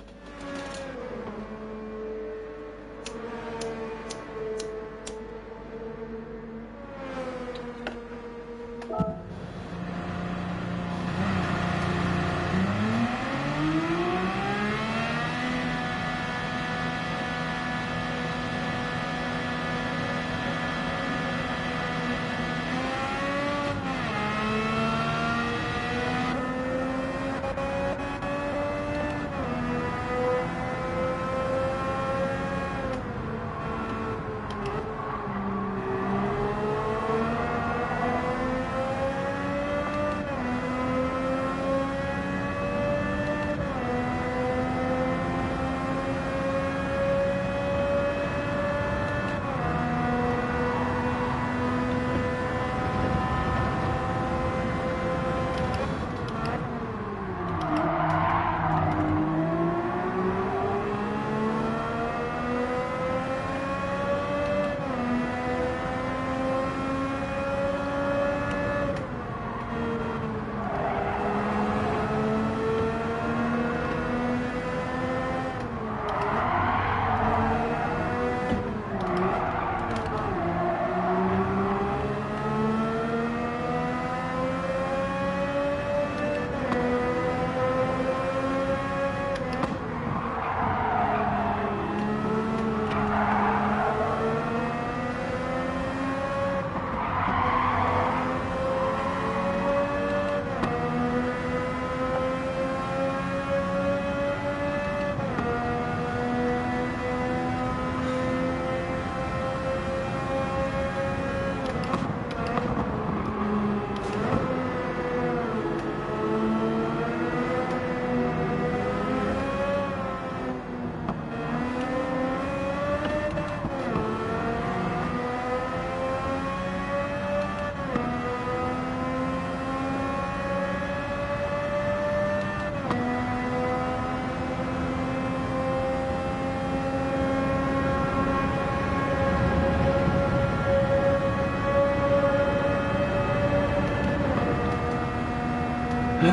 Two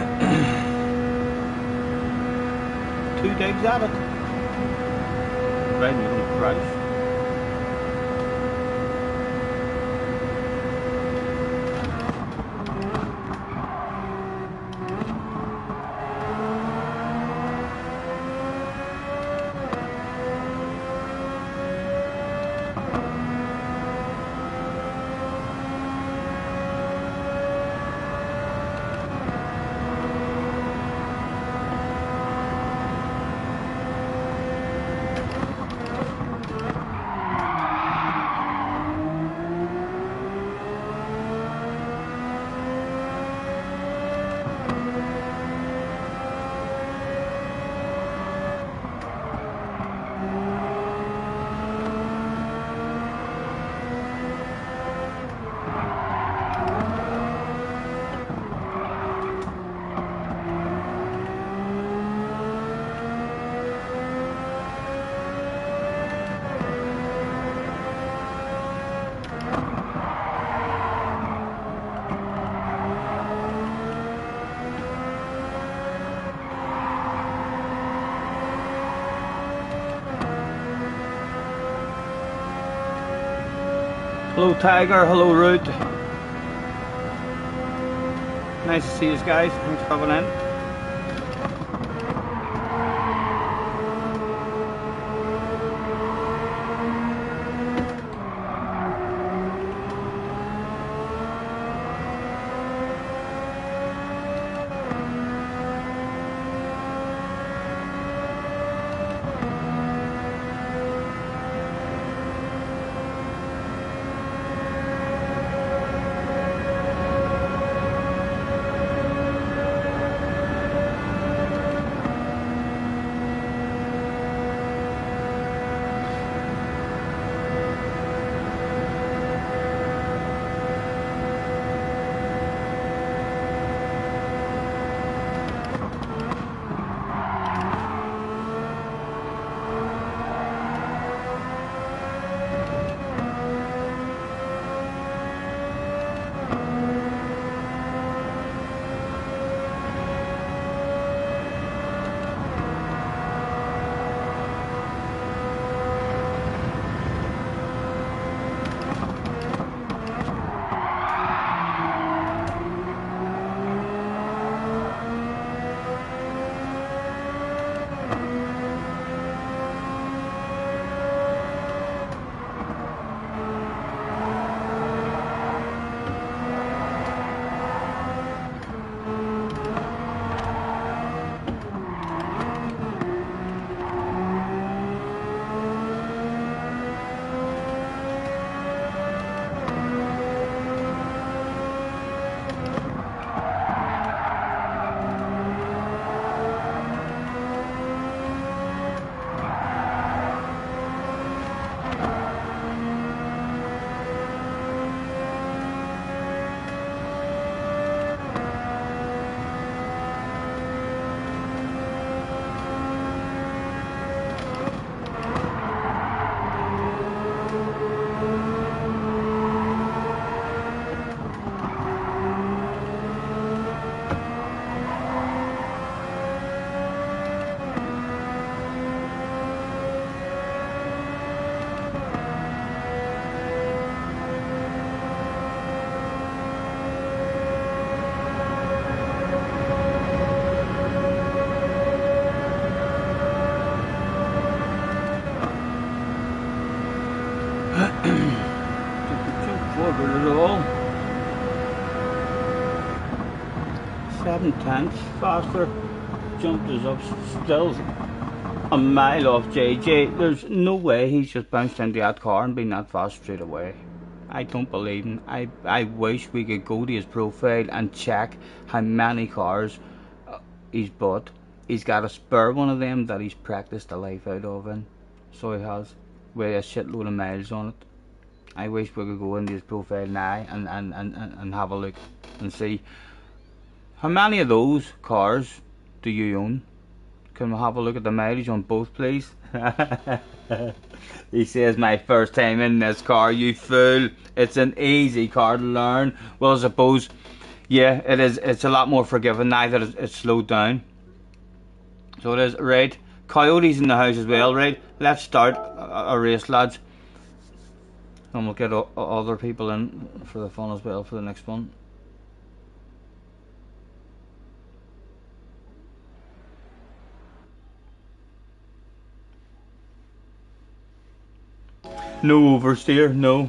digs at it. Right in the price. Hello Tiger, hello Root. Nice to see you guys, thanks for coming in. Forward at all. 7/10 faster. Jumped us up still a mile off JJ. There's no way he's just bounced into that car and been that fast straight away. I don't believe him. I wish we could go to his profile and check how many cars he's bought. He's got a spare one of them that he's practiced the life out of in. So he has, with a shitload of miles on it. I wish we could go into his profile now and have a look and see how many of those cars do you own. Can we have a look at the mileage on both, please? He says, my first time in this car, you fool. It's an easy car to learn. Well, I suppose Yeah, it is. It's a lot more forgiving now that it's slowed down. So it is. Right. Coyote's in the house as well, right? Let's start a race, lads. And we'll get other people in for the fun as well for the next one. No oversteer, no.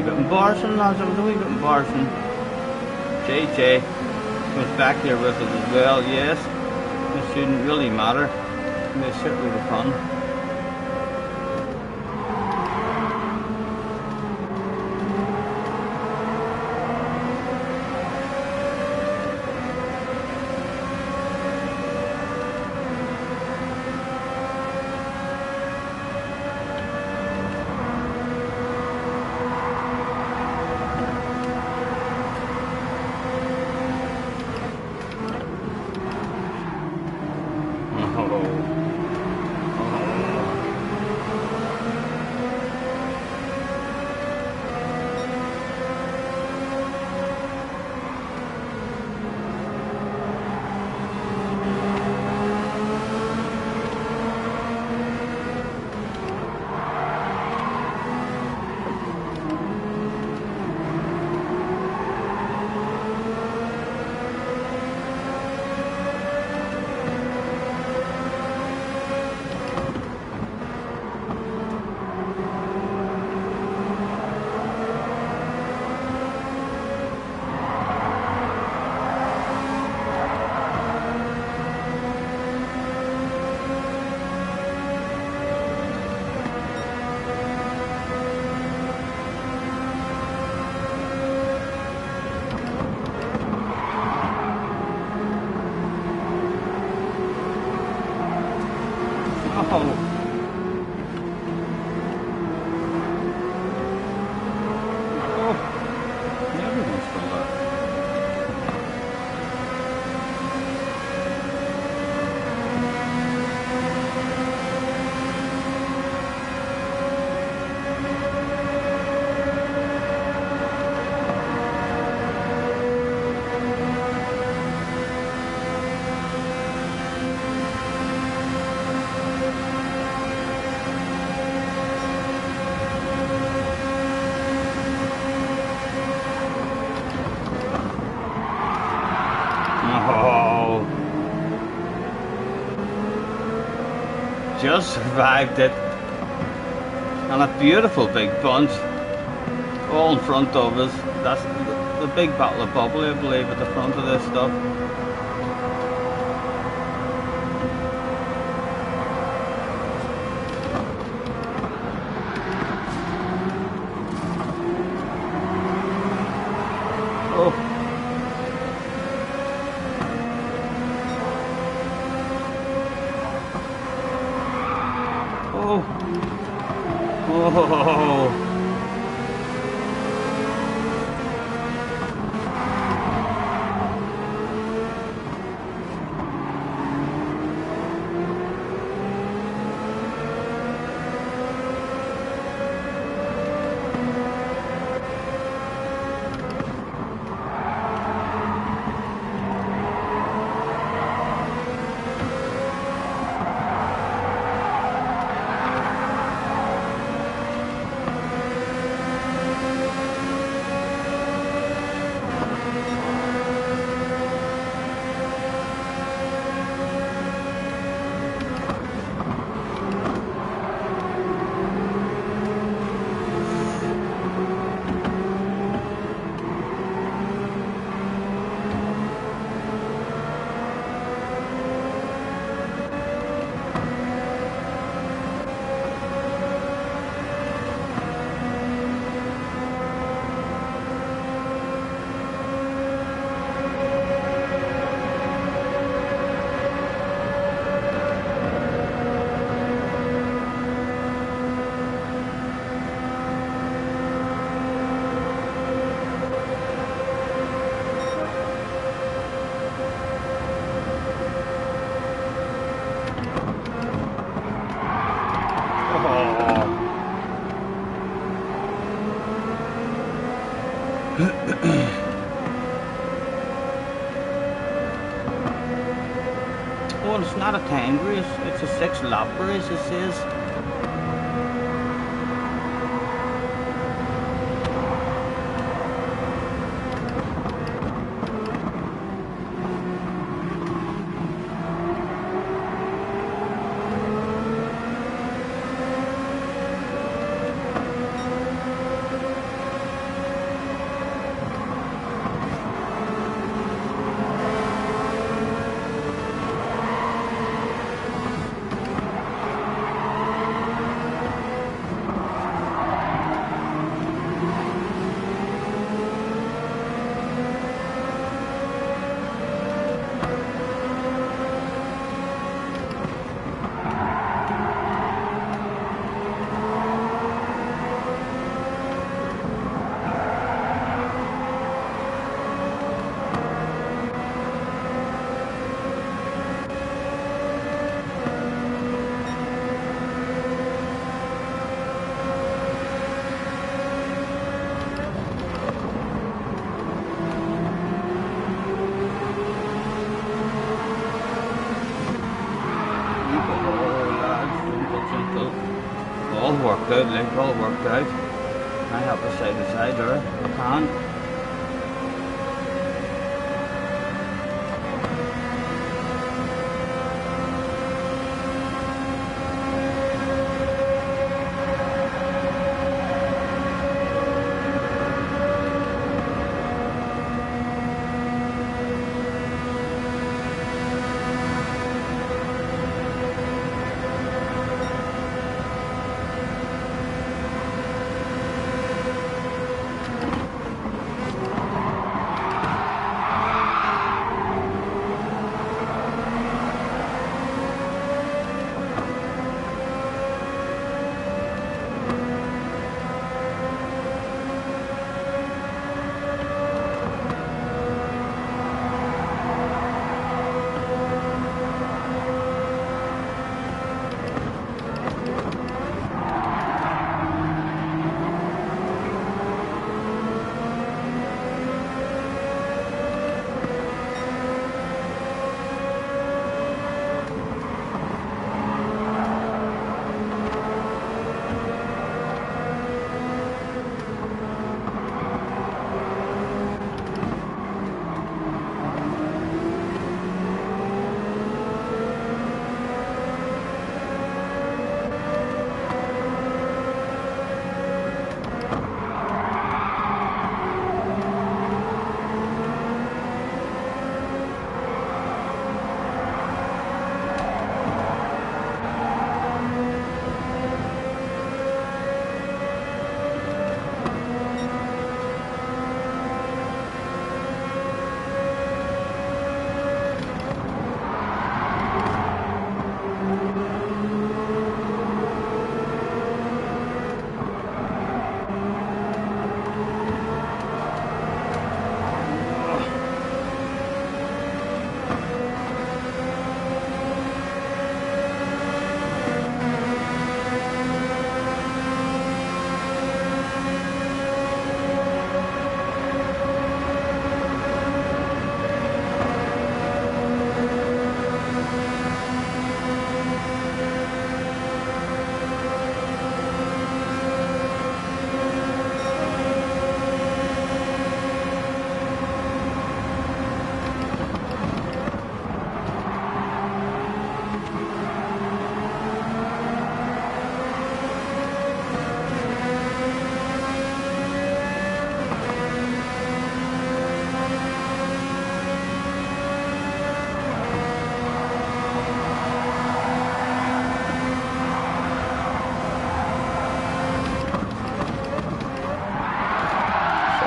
Embarrassing, lads, it was a wee bit embarrassing. JJ was back there with us as well, yes. It shouldn't really matter. They certainly were fun. Just survived it, and a beautiful big bunch all in front of us. That's the big battle of bubble, I believe, at the front of this stuff. Oh, it's not a timed race, it's a 6-lap race, it says. All worked out, like all worked out. I have a side to side there, I can.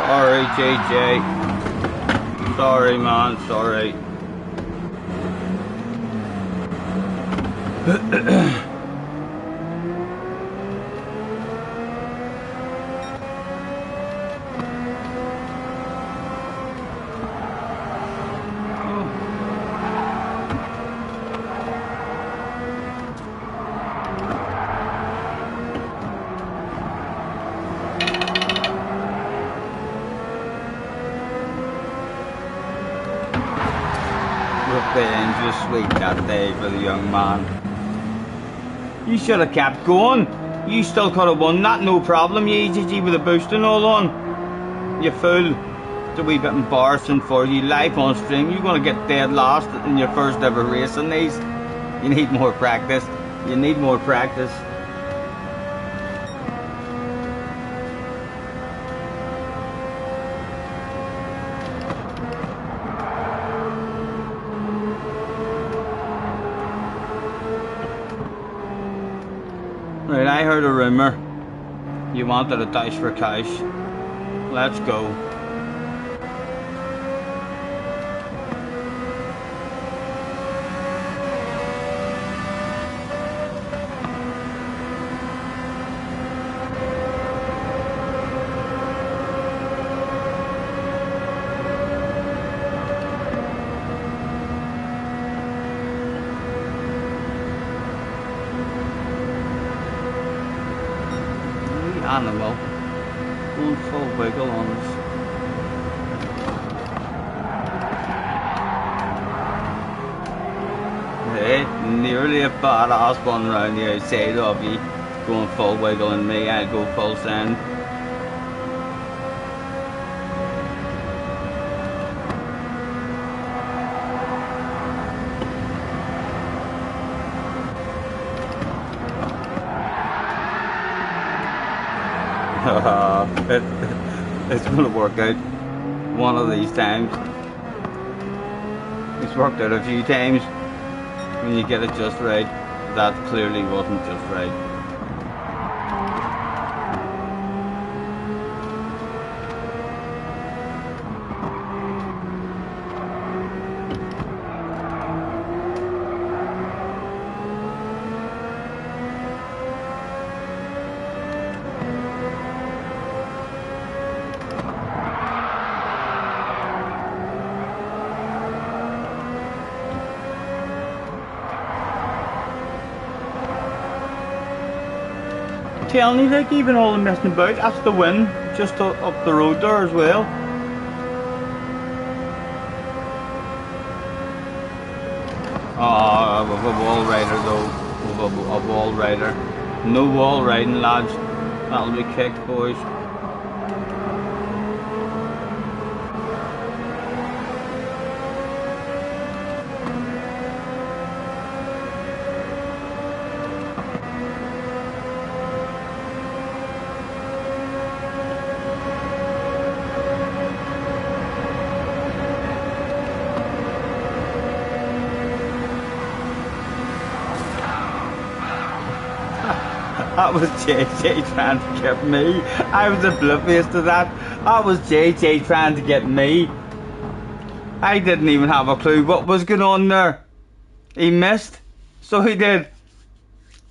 Sorry, JJ. Sorry, man, sorry. was sweet that day for the young man. You should have kept going. You still could have won that, no problem. You EGG with the boost and all on. You fool. It's a wee bit embarrassing for you. Live on stream, you're going to get dead last in your first ever race in these. You need more practice. You need more practice. Right, I heard a rumour. You wanted a dash for cash. Let's go. Animal going full wiggle on us. Hey, nearly a badass one round the outside of you, going full wiggle, and me, I'd go full send. It's gonna work out one of these times. It's worked out a few times when you get it just right. That clearly wasn't just right. Telling you, like, even all the messing about, that's the win, just up the road there as well. Oh, a wall rider though, a wall rider. No wall riding, lads. That'll be kicked, boys. That was JJ trying to get me. I was oblivious to that. That was JJ trying to get me. I didn't even have a clue what was going on there. He missed, so he did.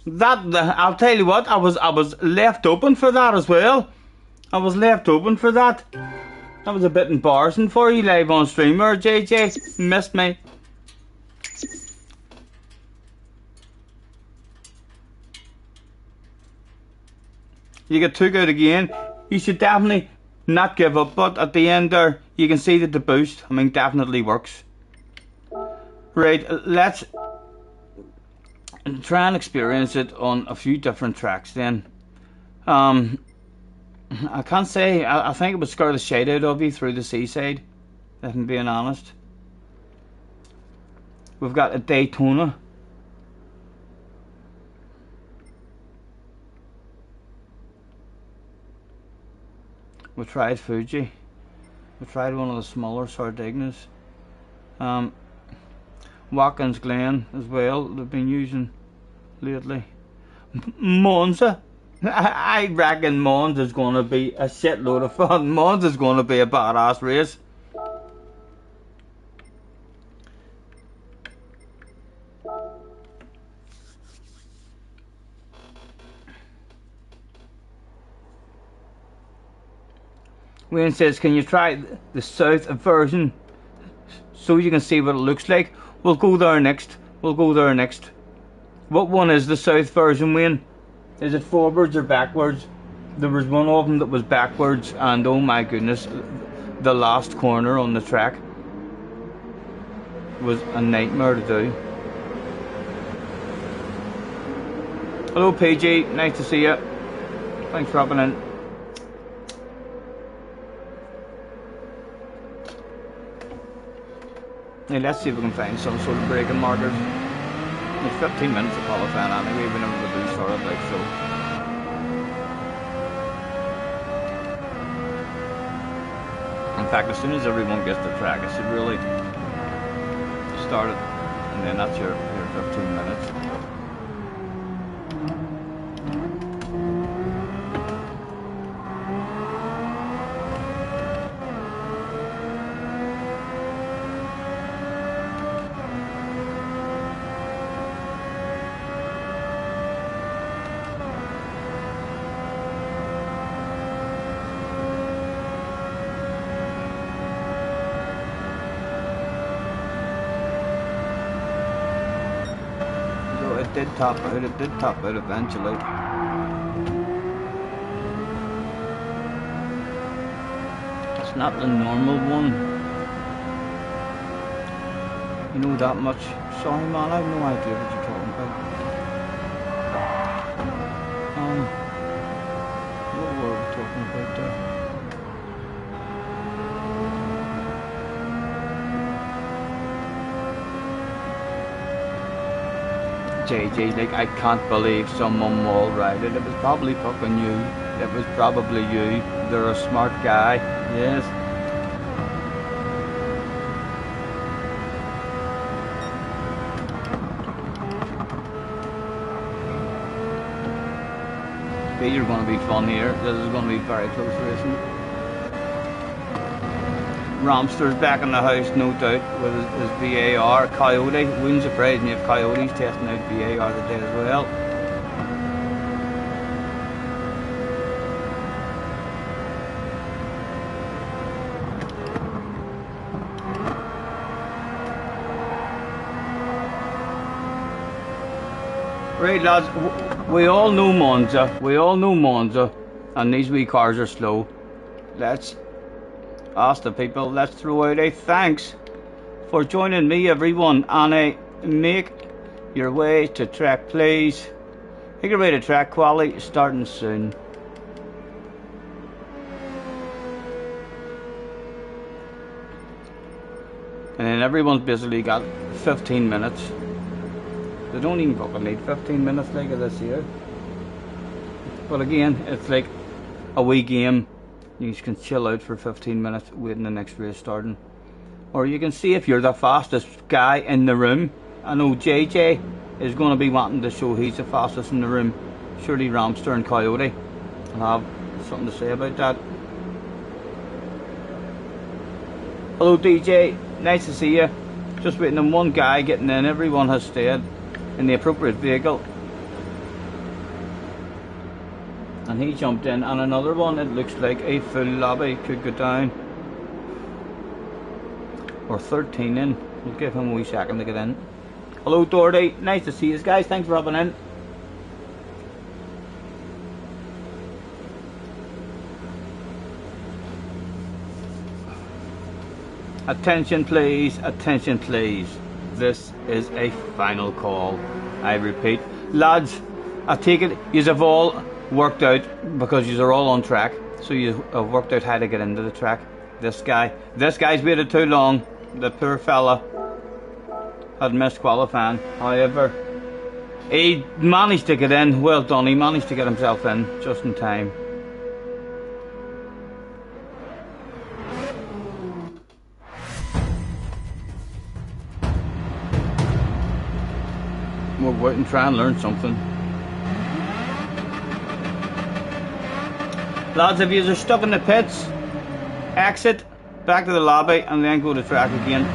That, I'll tell you what, I was left open for that as well. I was left open for that. That was a bit embarrassing for you live on streamer, JJ. Missed me. You get took out again. You should definitely not give up, but at the end there, you can see that the boost, I mean, definitely works. Right, let's try and experience it on a few different tracks then. I can't say, I think it would scare the shade out of you through the seaside, if I'm being honest. We've got a Daytona. We tried Fuji. We tried one of the smaller Sardignas. Watkins Glen as well, they've been using lately. Monza. I reckon Monza is going to be a shitload of fun. Monza is going to be a badass race. Wayne says, can you try the south version so you can see what it looks like? We'll go there next. We'll go there next. What one is the south version, Wayne? Is it forwards or backwards? There was one of them that was backwards, and oh my goodness, the last corner on the track was a nightmare to do. Hello PG, nice to see you. Thanks for hopping in. Now let's see if we can find some sort of braking markers. It's 15 minutes of qualifying anyway, whenever we do start it, like so. In fact, as soon as everyone gets the track, it should really start it, and then that's your 15 minutes. It did top out eventually. It's not the normal one. You know that much. Sorry man, I have no idea what you're talking about. What were we talking about there? JJ, like, I can't believe someone wall rided. It was probably fucking you. It was probably you. They're a smart guy. Yes. Okay, you're going to be fun here. This is going to be very close racing. Ramster's back in the house, no doubt, with his VAR. Coyote, wouldn't surprise me if Coyote's testing out VAR today as well. Right lads, we all know Monza, and these wee cars are slow. Let's ask the people, let's throw out a thanks for joining me everyone, and make your way to track please. Make your way to track, quality starting soon. And then everyone's basically got 15 minutes. They don't even fucking need 15 minutes like this here. But again, it's like a wee game. You can chill out for 15 minutes waiting the next race starting. Or you can see if you're the fastest guy in the room. I know JJ is going to be wanting to show he's the fastest in the room. Surely Ramster and Coyote will have something to say about that. Hello DJ, nice to see you. Just waiting on one guy getting in. Everyone has stayed in the appropriate vehicle. And he jumped in, and another one, it looks like a full lobby could go down. Or 13 in. We'll give him a wee second to get in. Hello Doherty, nice to see you guys, thanks for hopping in. Attention please, attention please. This is a final call. I repeat. Lads, I take it you've all worked out, because you're all on track, so you have worked out how to get into the track. This guy's waited too long. The poor fella had missed qualifying. However, he managed to get in. Well done, he managed to get himself in just in time. We'll wait and try and learn something. Lads, if you're stuck in the pits, exit, back to the lobby, and then go to track again.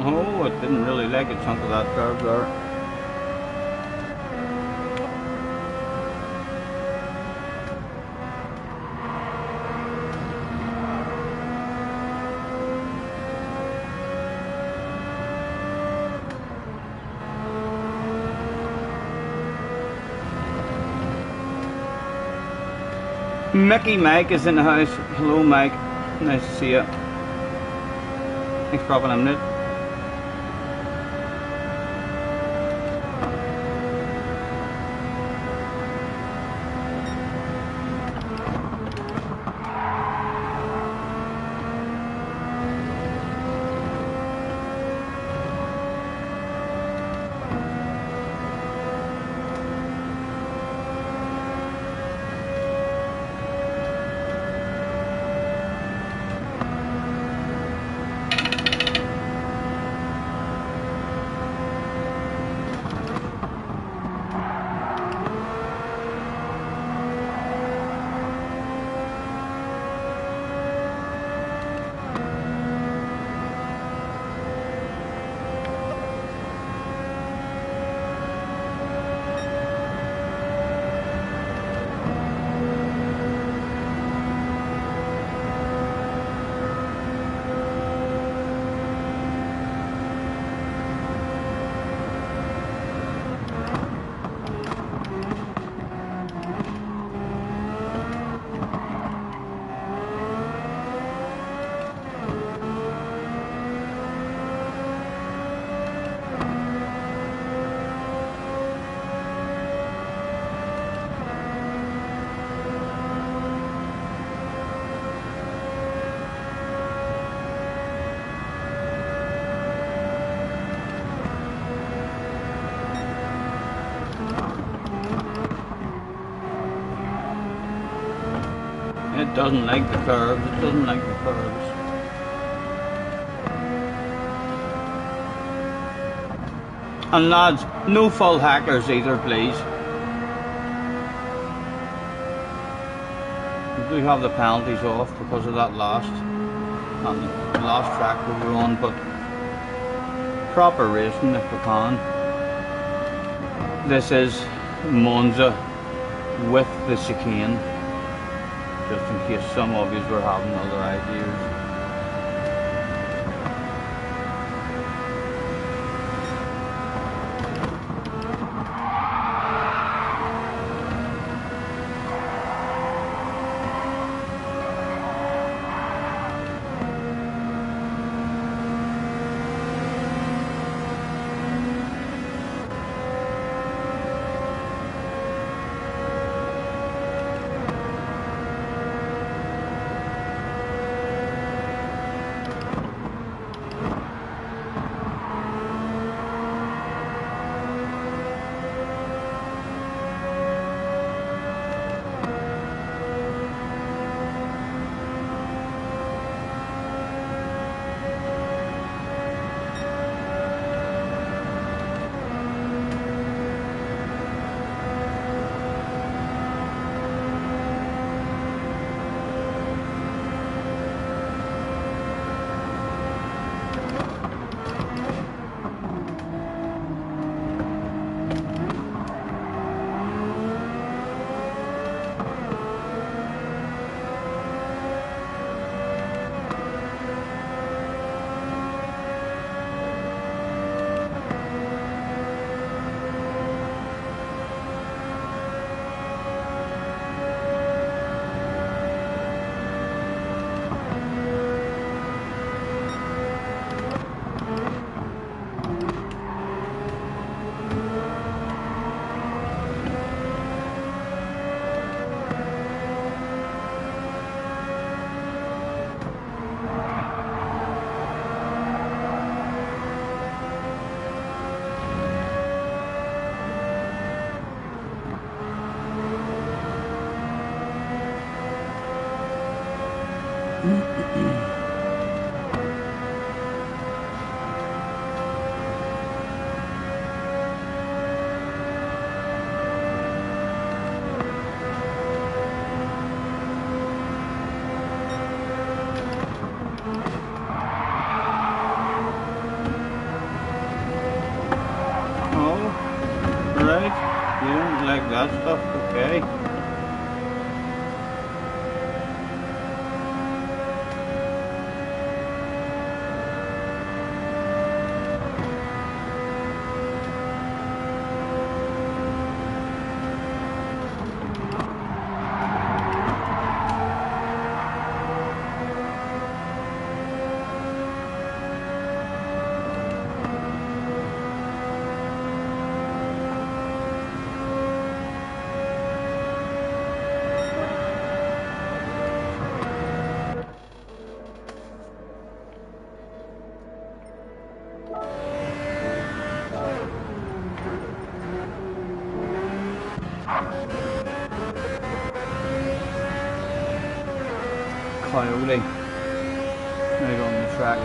Oh, it didn't really like a chunk of that curve there. Mickey Mike is in the house. Hello, Mike. Nice to see you. Thanks for dropping a minute. It doesn't like the curves. It doesn't like the curves. And lads, no full hackers either, please. We do have the penalties off because of that last track we were on, but proper racing if we can. This is Monza with the chicane, just in case some of you were having other ideas. that stuff. Okay. Coyote right on the track.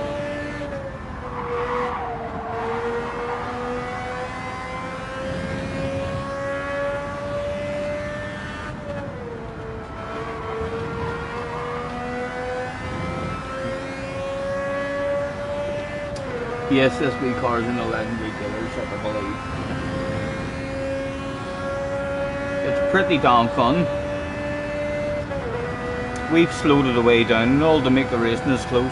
Yes, this wee car's in the legendary dealership, I believe. It's pretty damn fun. We've slowed it away down and all to make the racing as close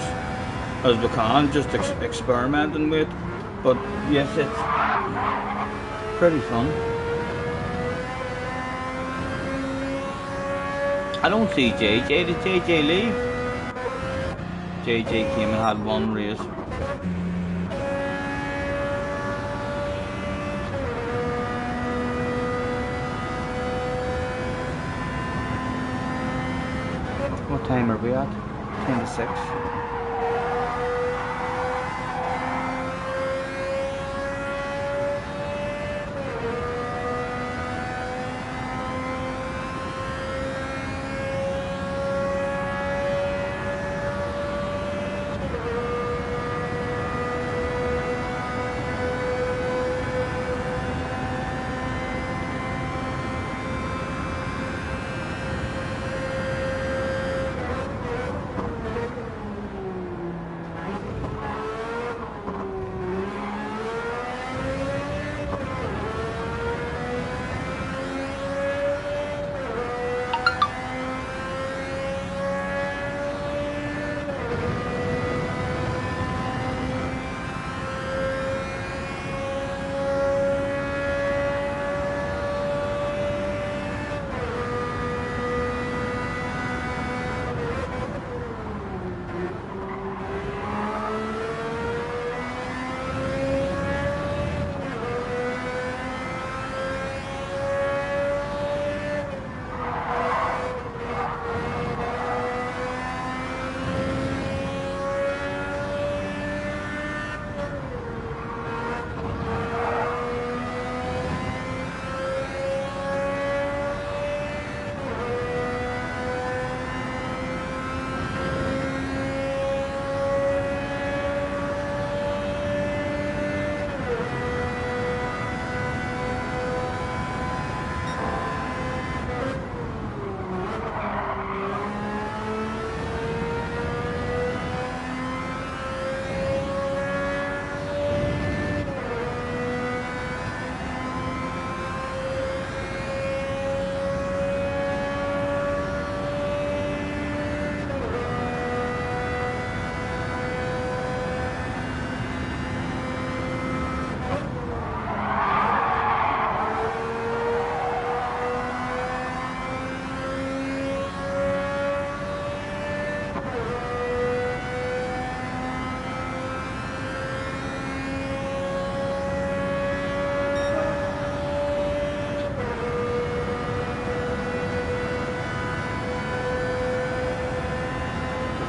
as we can, just experimenting with it. But yes, it's pretty fun. I don't see JJ. Did JJ leave? JJ came and had one race. What time are we at? 10 to 6.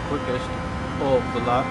Quickest of the lot.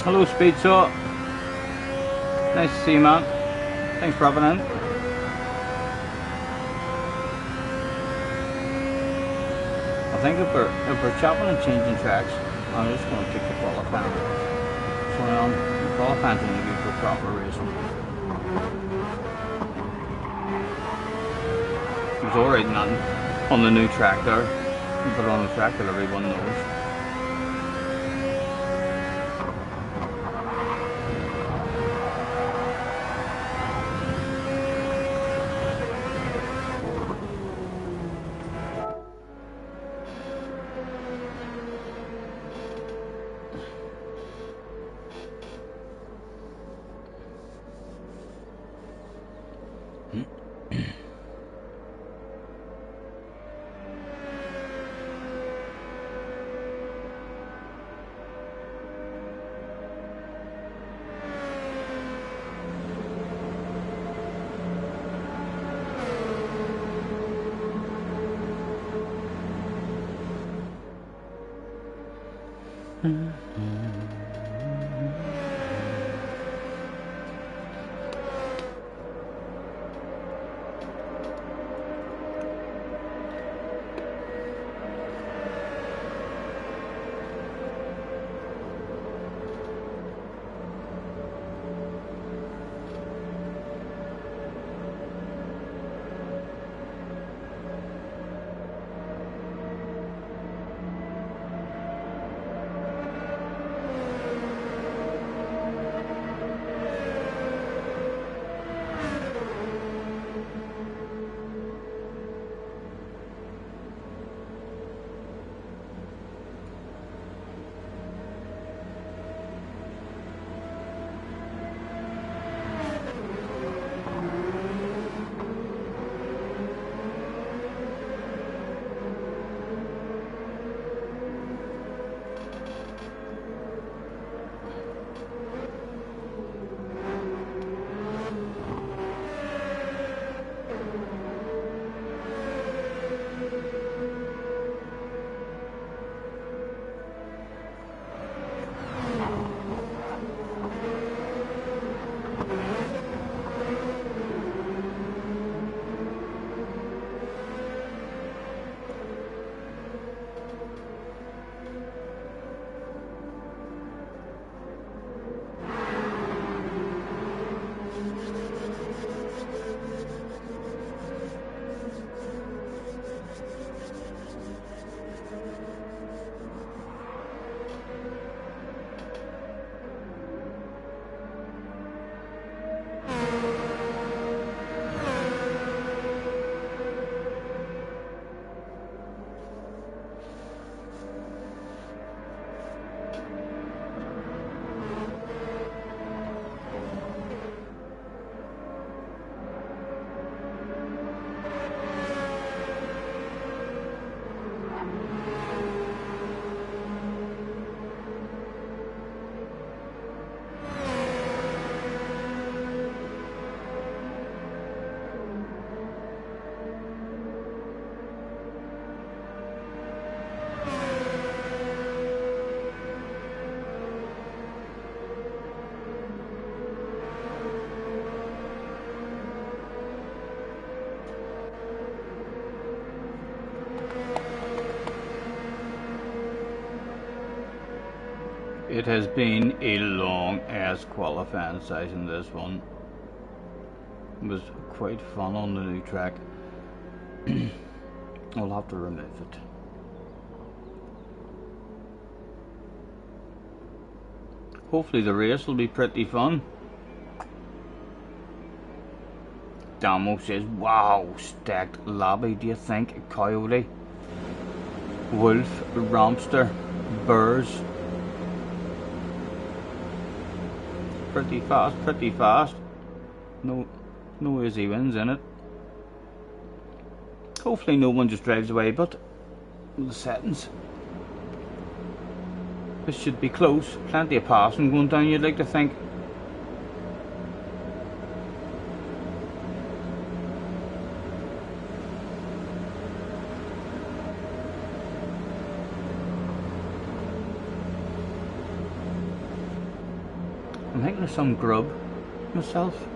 Hello, Speed Saw. Nice to see you, man. Thanks for having in. I think if we're chopping and changing tracks, I'm just going to take the qualifying. So the qualifying's only good for proper racing. It was alright on the new track there, but on the track that everyone knows. It has been a long ass qualifying session, this one. It was quite fun on the new track. I'll have to remove it. Hopefully the race will be pretty fun. Damo says, wow, stacked lobby. Do you think? Coyote, Wolf, Romster, Burrs. Pretty fast. No easy wins in it. Hopefully no one just drives away, but the settings. This should be close. Plenty of passing going down, you'd like to think. thinking of some grub myself.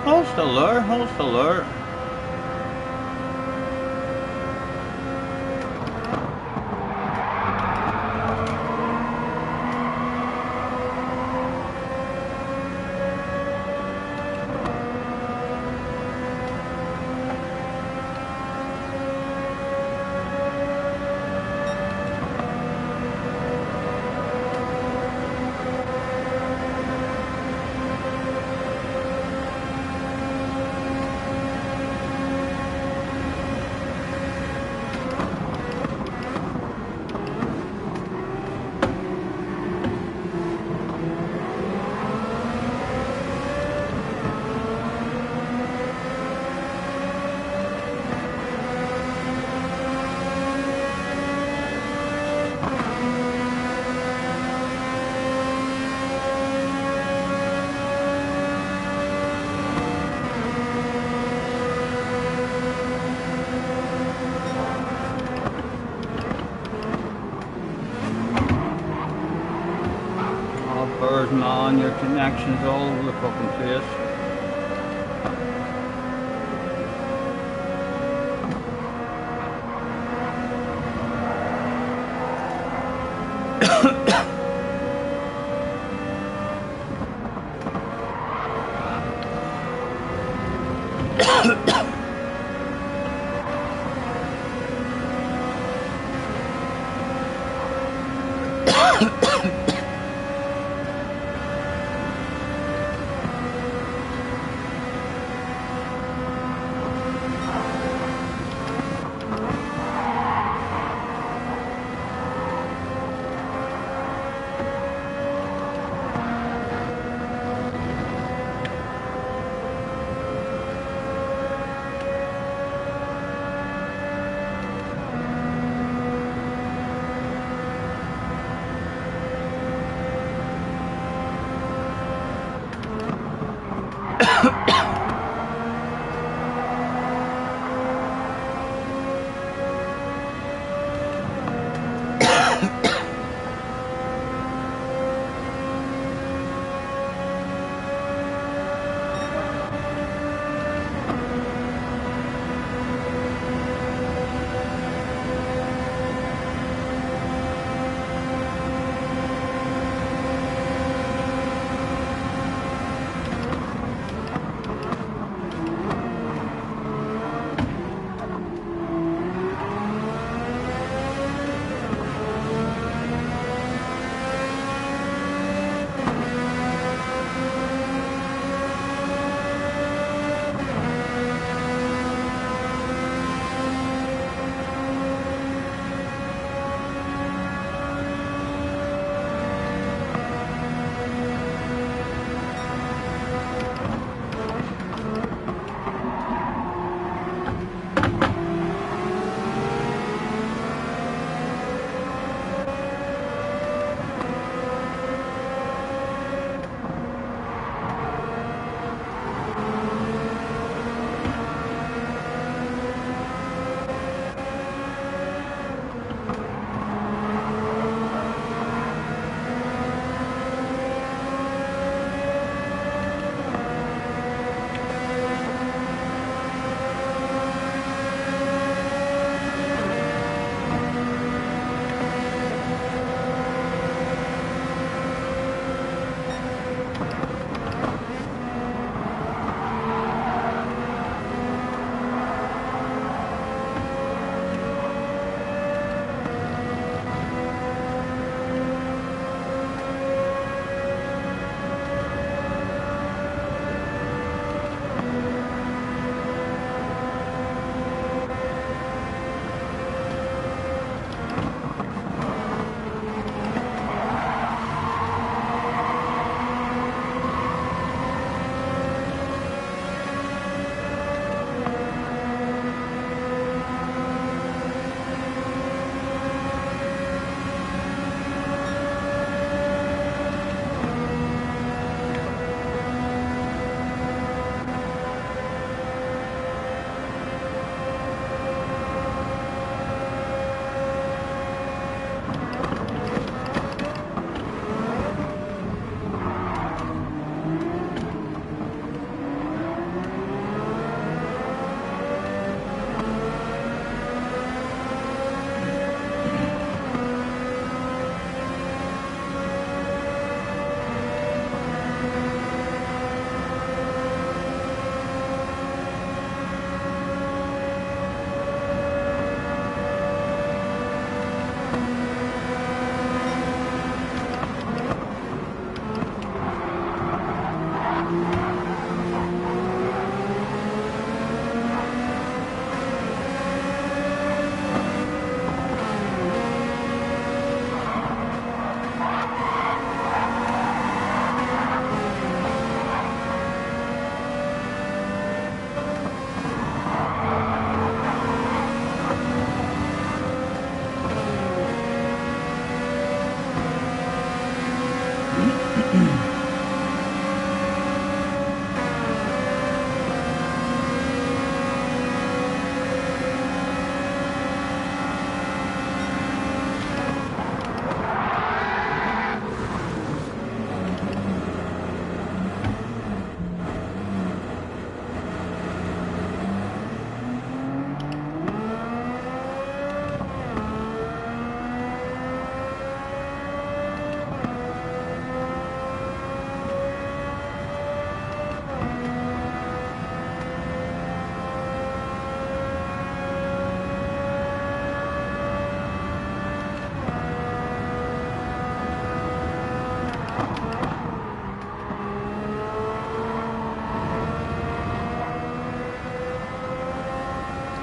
Hold still there, hold still there. Man, your connections all over the fucking place.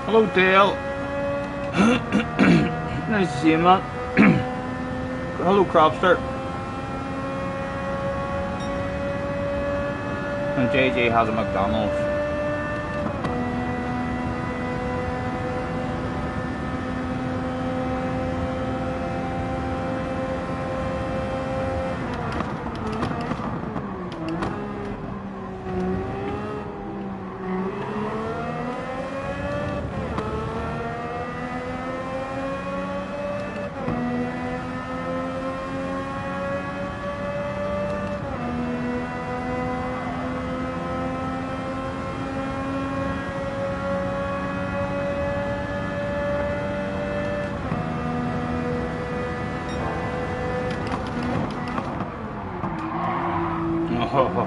Hello, Dale. Nice to see you, man. Hello, Cropster. And JJ has a McDonald's.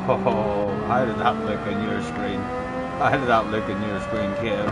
Oh, how did that look on your screen? How did that look on your screen, Kev?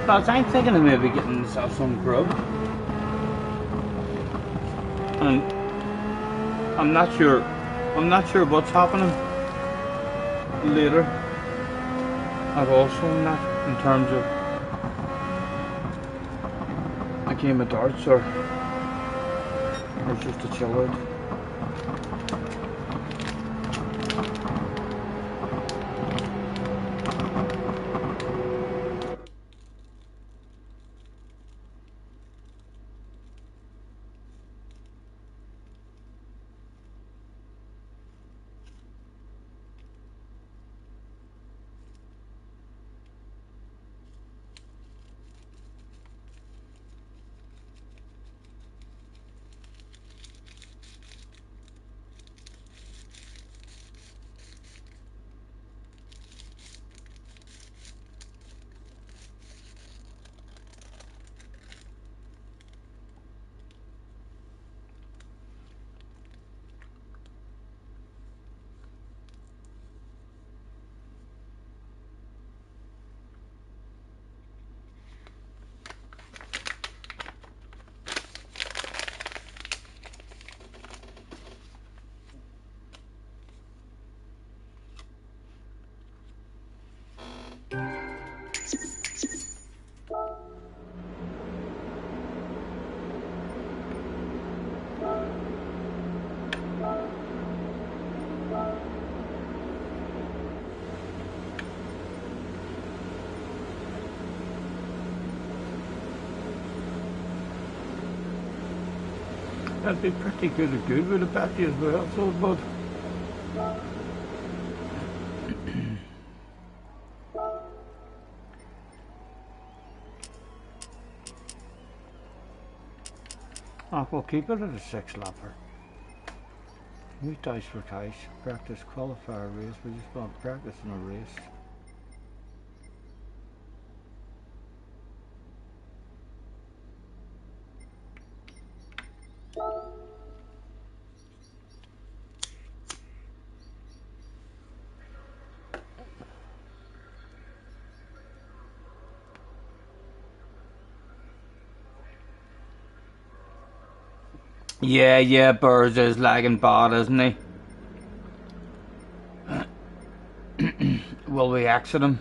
But I'm thinking of maybe getting myself some grub. And I'm not sure what's happening later at all, so I'm not in terms of a game of darts or just a chill out. That'd be pretty good with a battery as well, so but we'll keep it at a 6-lapper. New dice for dice, practice qualifier race, we just want practice in a race. Yeah, Burrs is lagging bad, isn't he? Will we exit him?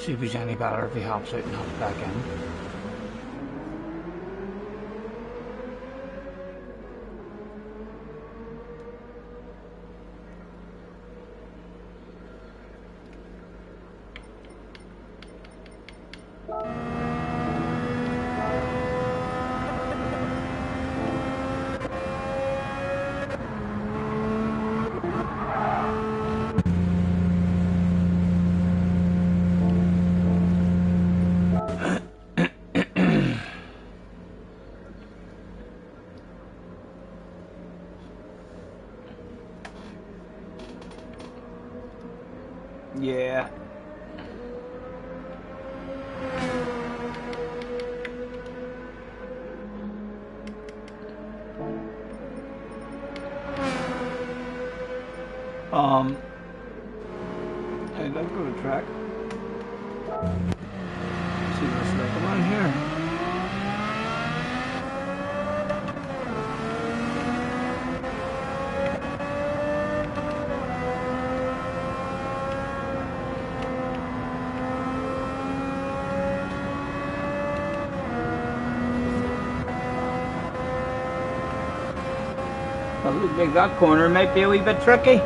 See if he's any better if he hops out and hops back in. Yeah. Hey, let's go to track. See what's like around here. Well, it looks like that corner might be a wee bit tricky.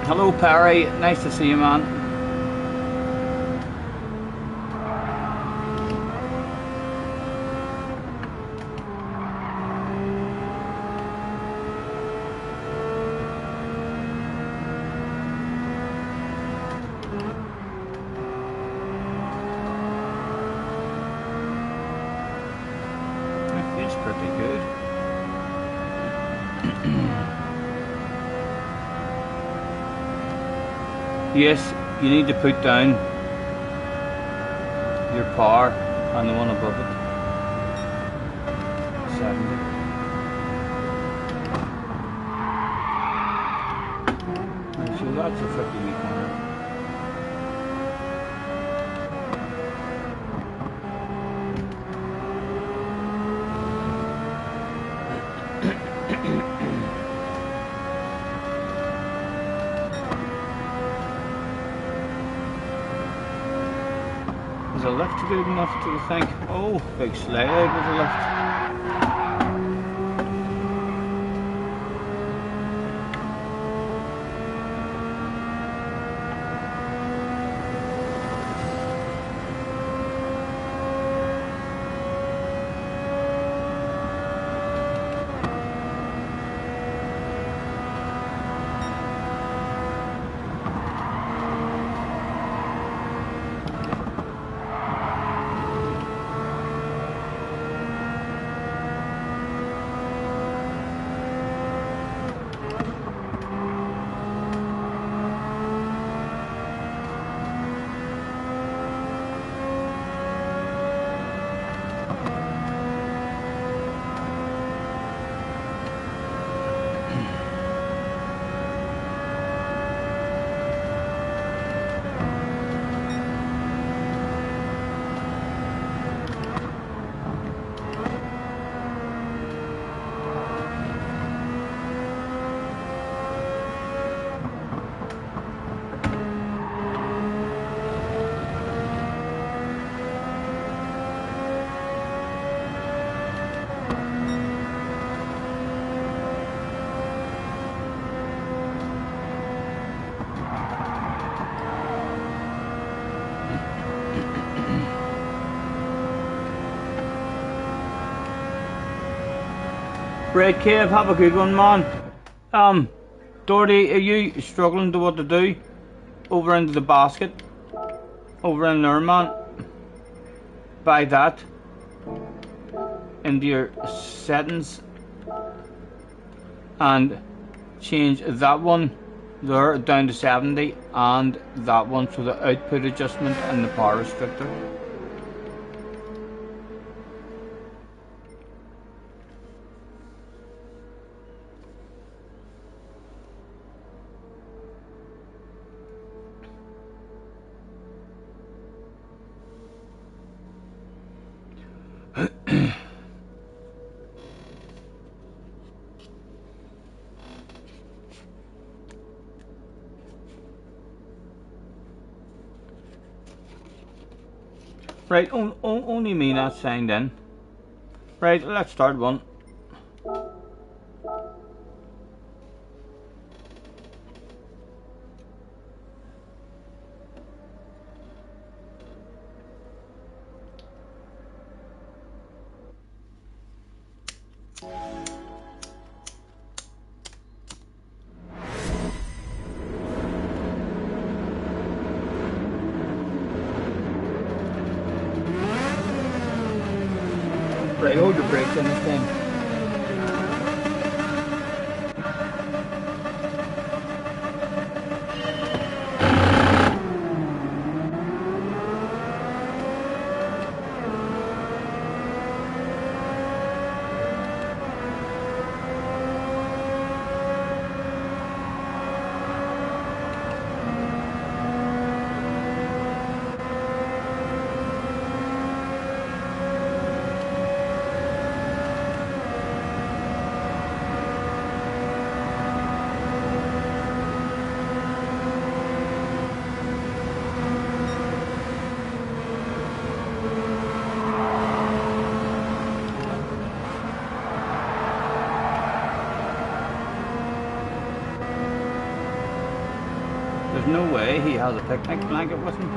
Hello Perry, nice to see you, man. That feels pretty good. Yes, you need to put down your power on the one above it. 70. And so that's a 50 wee corner. Is the lift good enough to think? Oh, big slide out with the lift. Red Cave, have a good one, man. Doherty, are you struggling to what to do? Over into the basket. Over in there, man. Buy that. Into your settings. And change that one there down to 70. And that one, so the output adjustment and the power restrictor. Right, only me not signed in. Right, let's start one. Right, hold your brakes in this thing. There's no way he has a picnic blanket with him.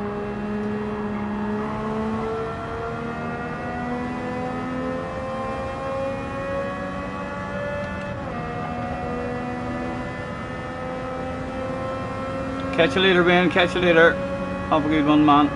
Catch you later, Ben. Catch you later. Have a good one, man.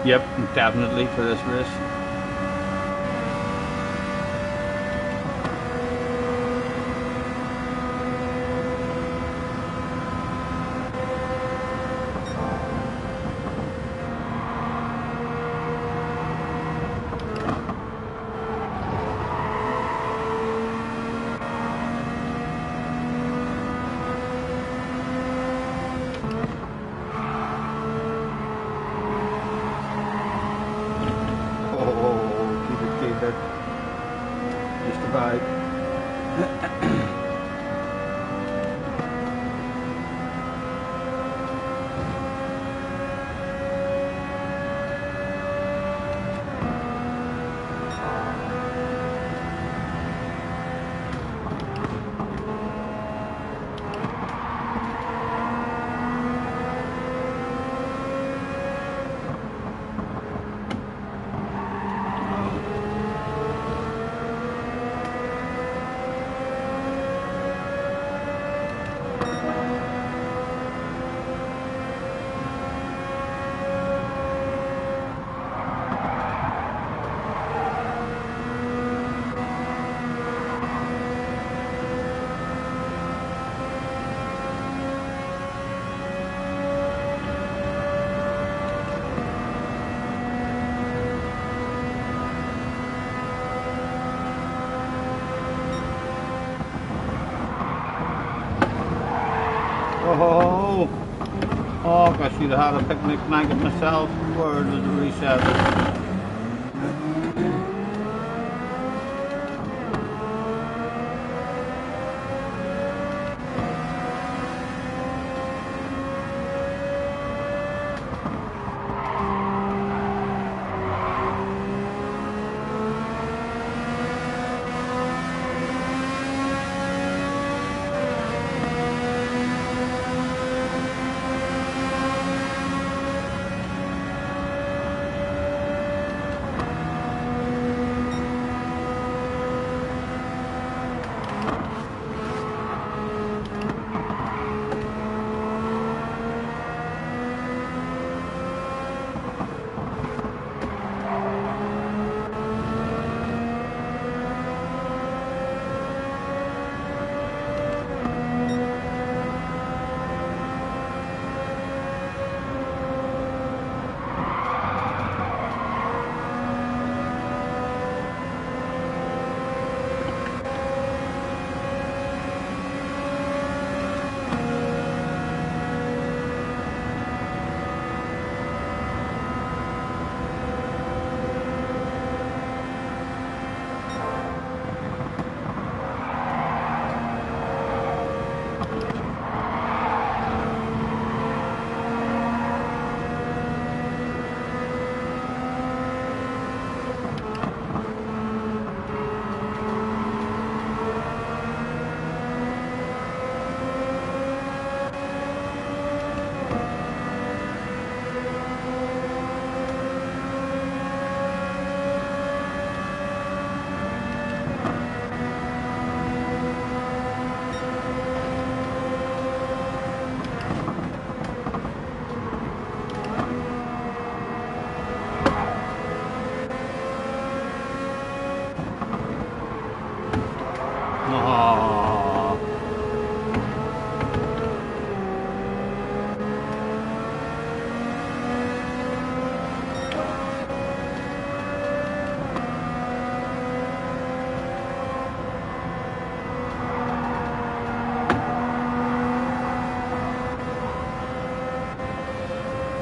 Yep, definitely for this race. Just about. Oh, I should have had a picnic blanket myself. Where did the reset?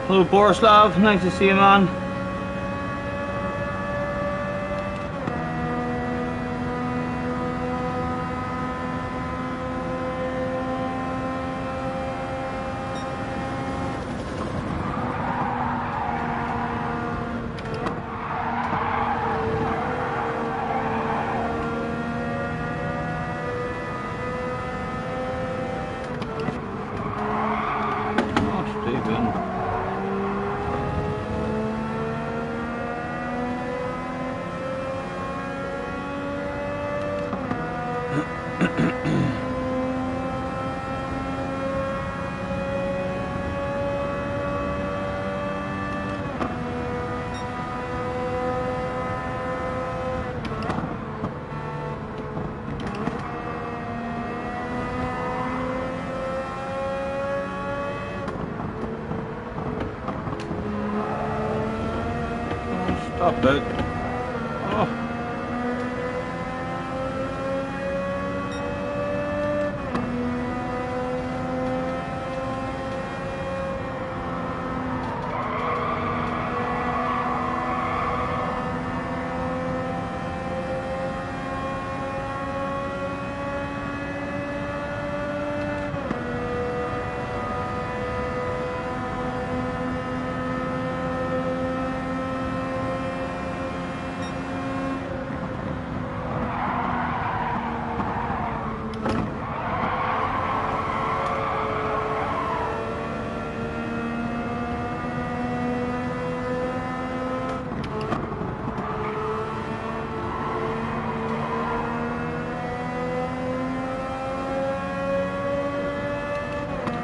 Hello Borislav, nice to see you, man. Stop it. Oh.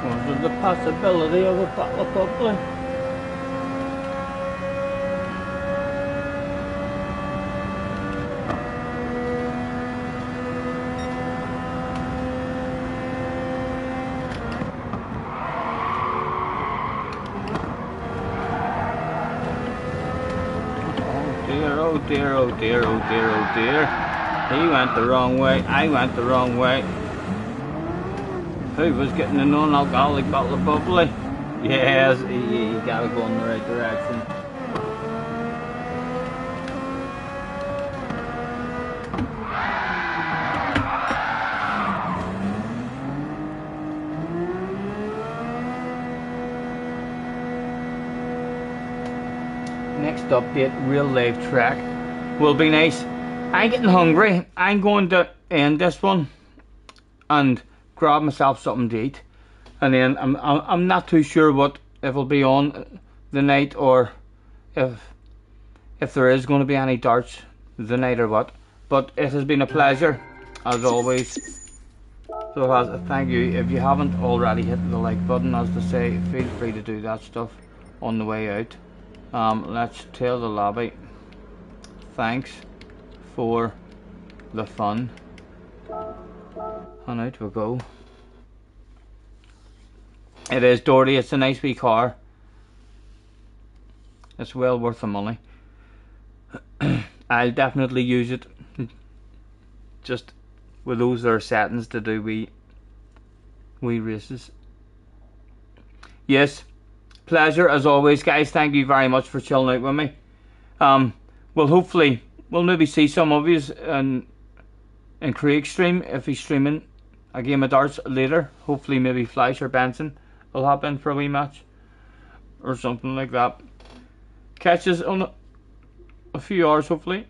Was the possibility of a bottle of bubbly? Oh dear, oh dear, oh dear, oh dear. He went the wrong way, I went the wrong way. Who was getting a non-alcoholic bottle of bubbly? Yes, you gotta go in the right direction. Next update, real life track will be nice. I'm getting hungry. I'm going to end this one and grab myself something to eat, and then I'm not too sure what if will be on the night, or if there is going to be any darts the night or what. But it has been a pleasure as always. So thank you. If you haven't already hit the like button, as to say, feel free to do that stuff on the way out. Let's tell the lobby thanks for the fun, and out we go. It is Doherty, it's a nice wee car. It's well worth the money. I'll definitely use it just with those there settings to do wee races. Yes, pleasure as always, guys. Thank you very much for chilling out with me. Well, hopefully we'll maybe see some of you in Craig's stream if he's streaming a game of darts later. Hopefully maybe Flash or Benson will hop in for a wee match or something like that. Catch us on a few hours hopefully.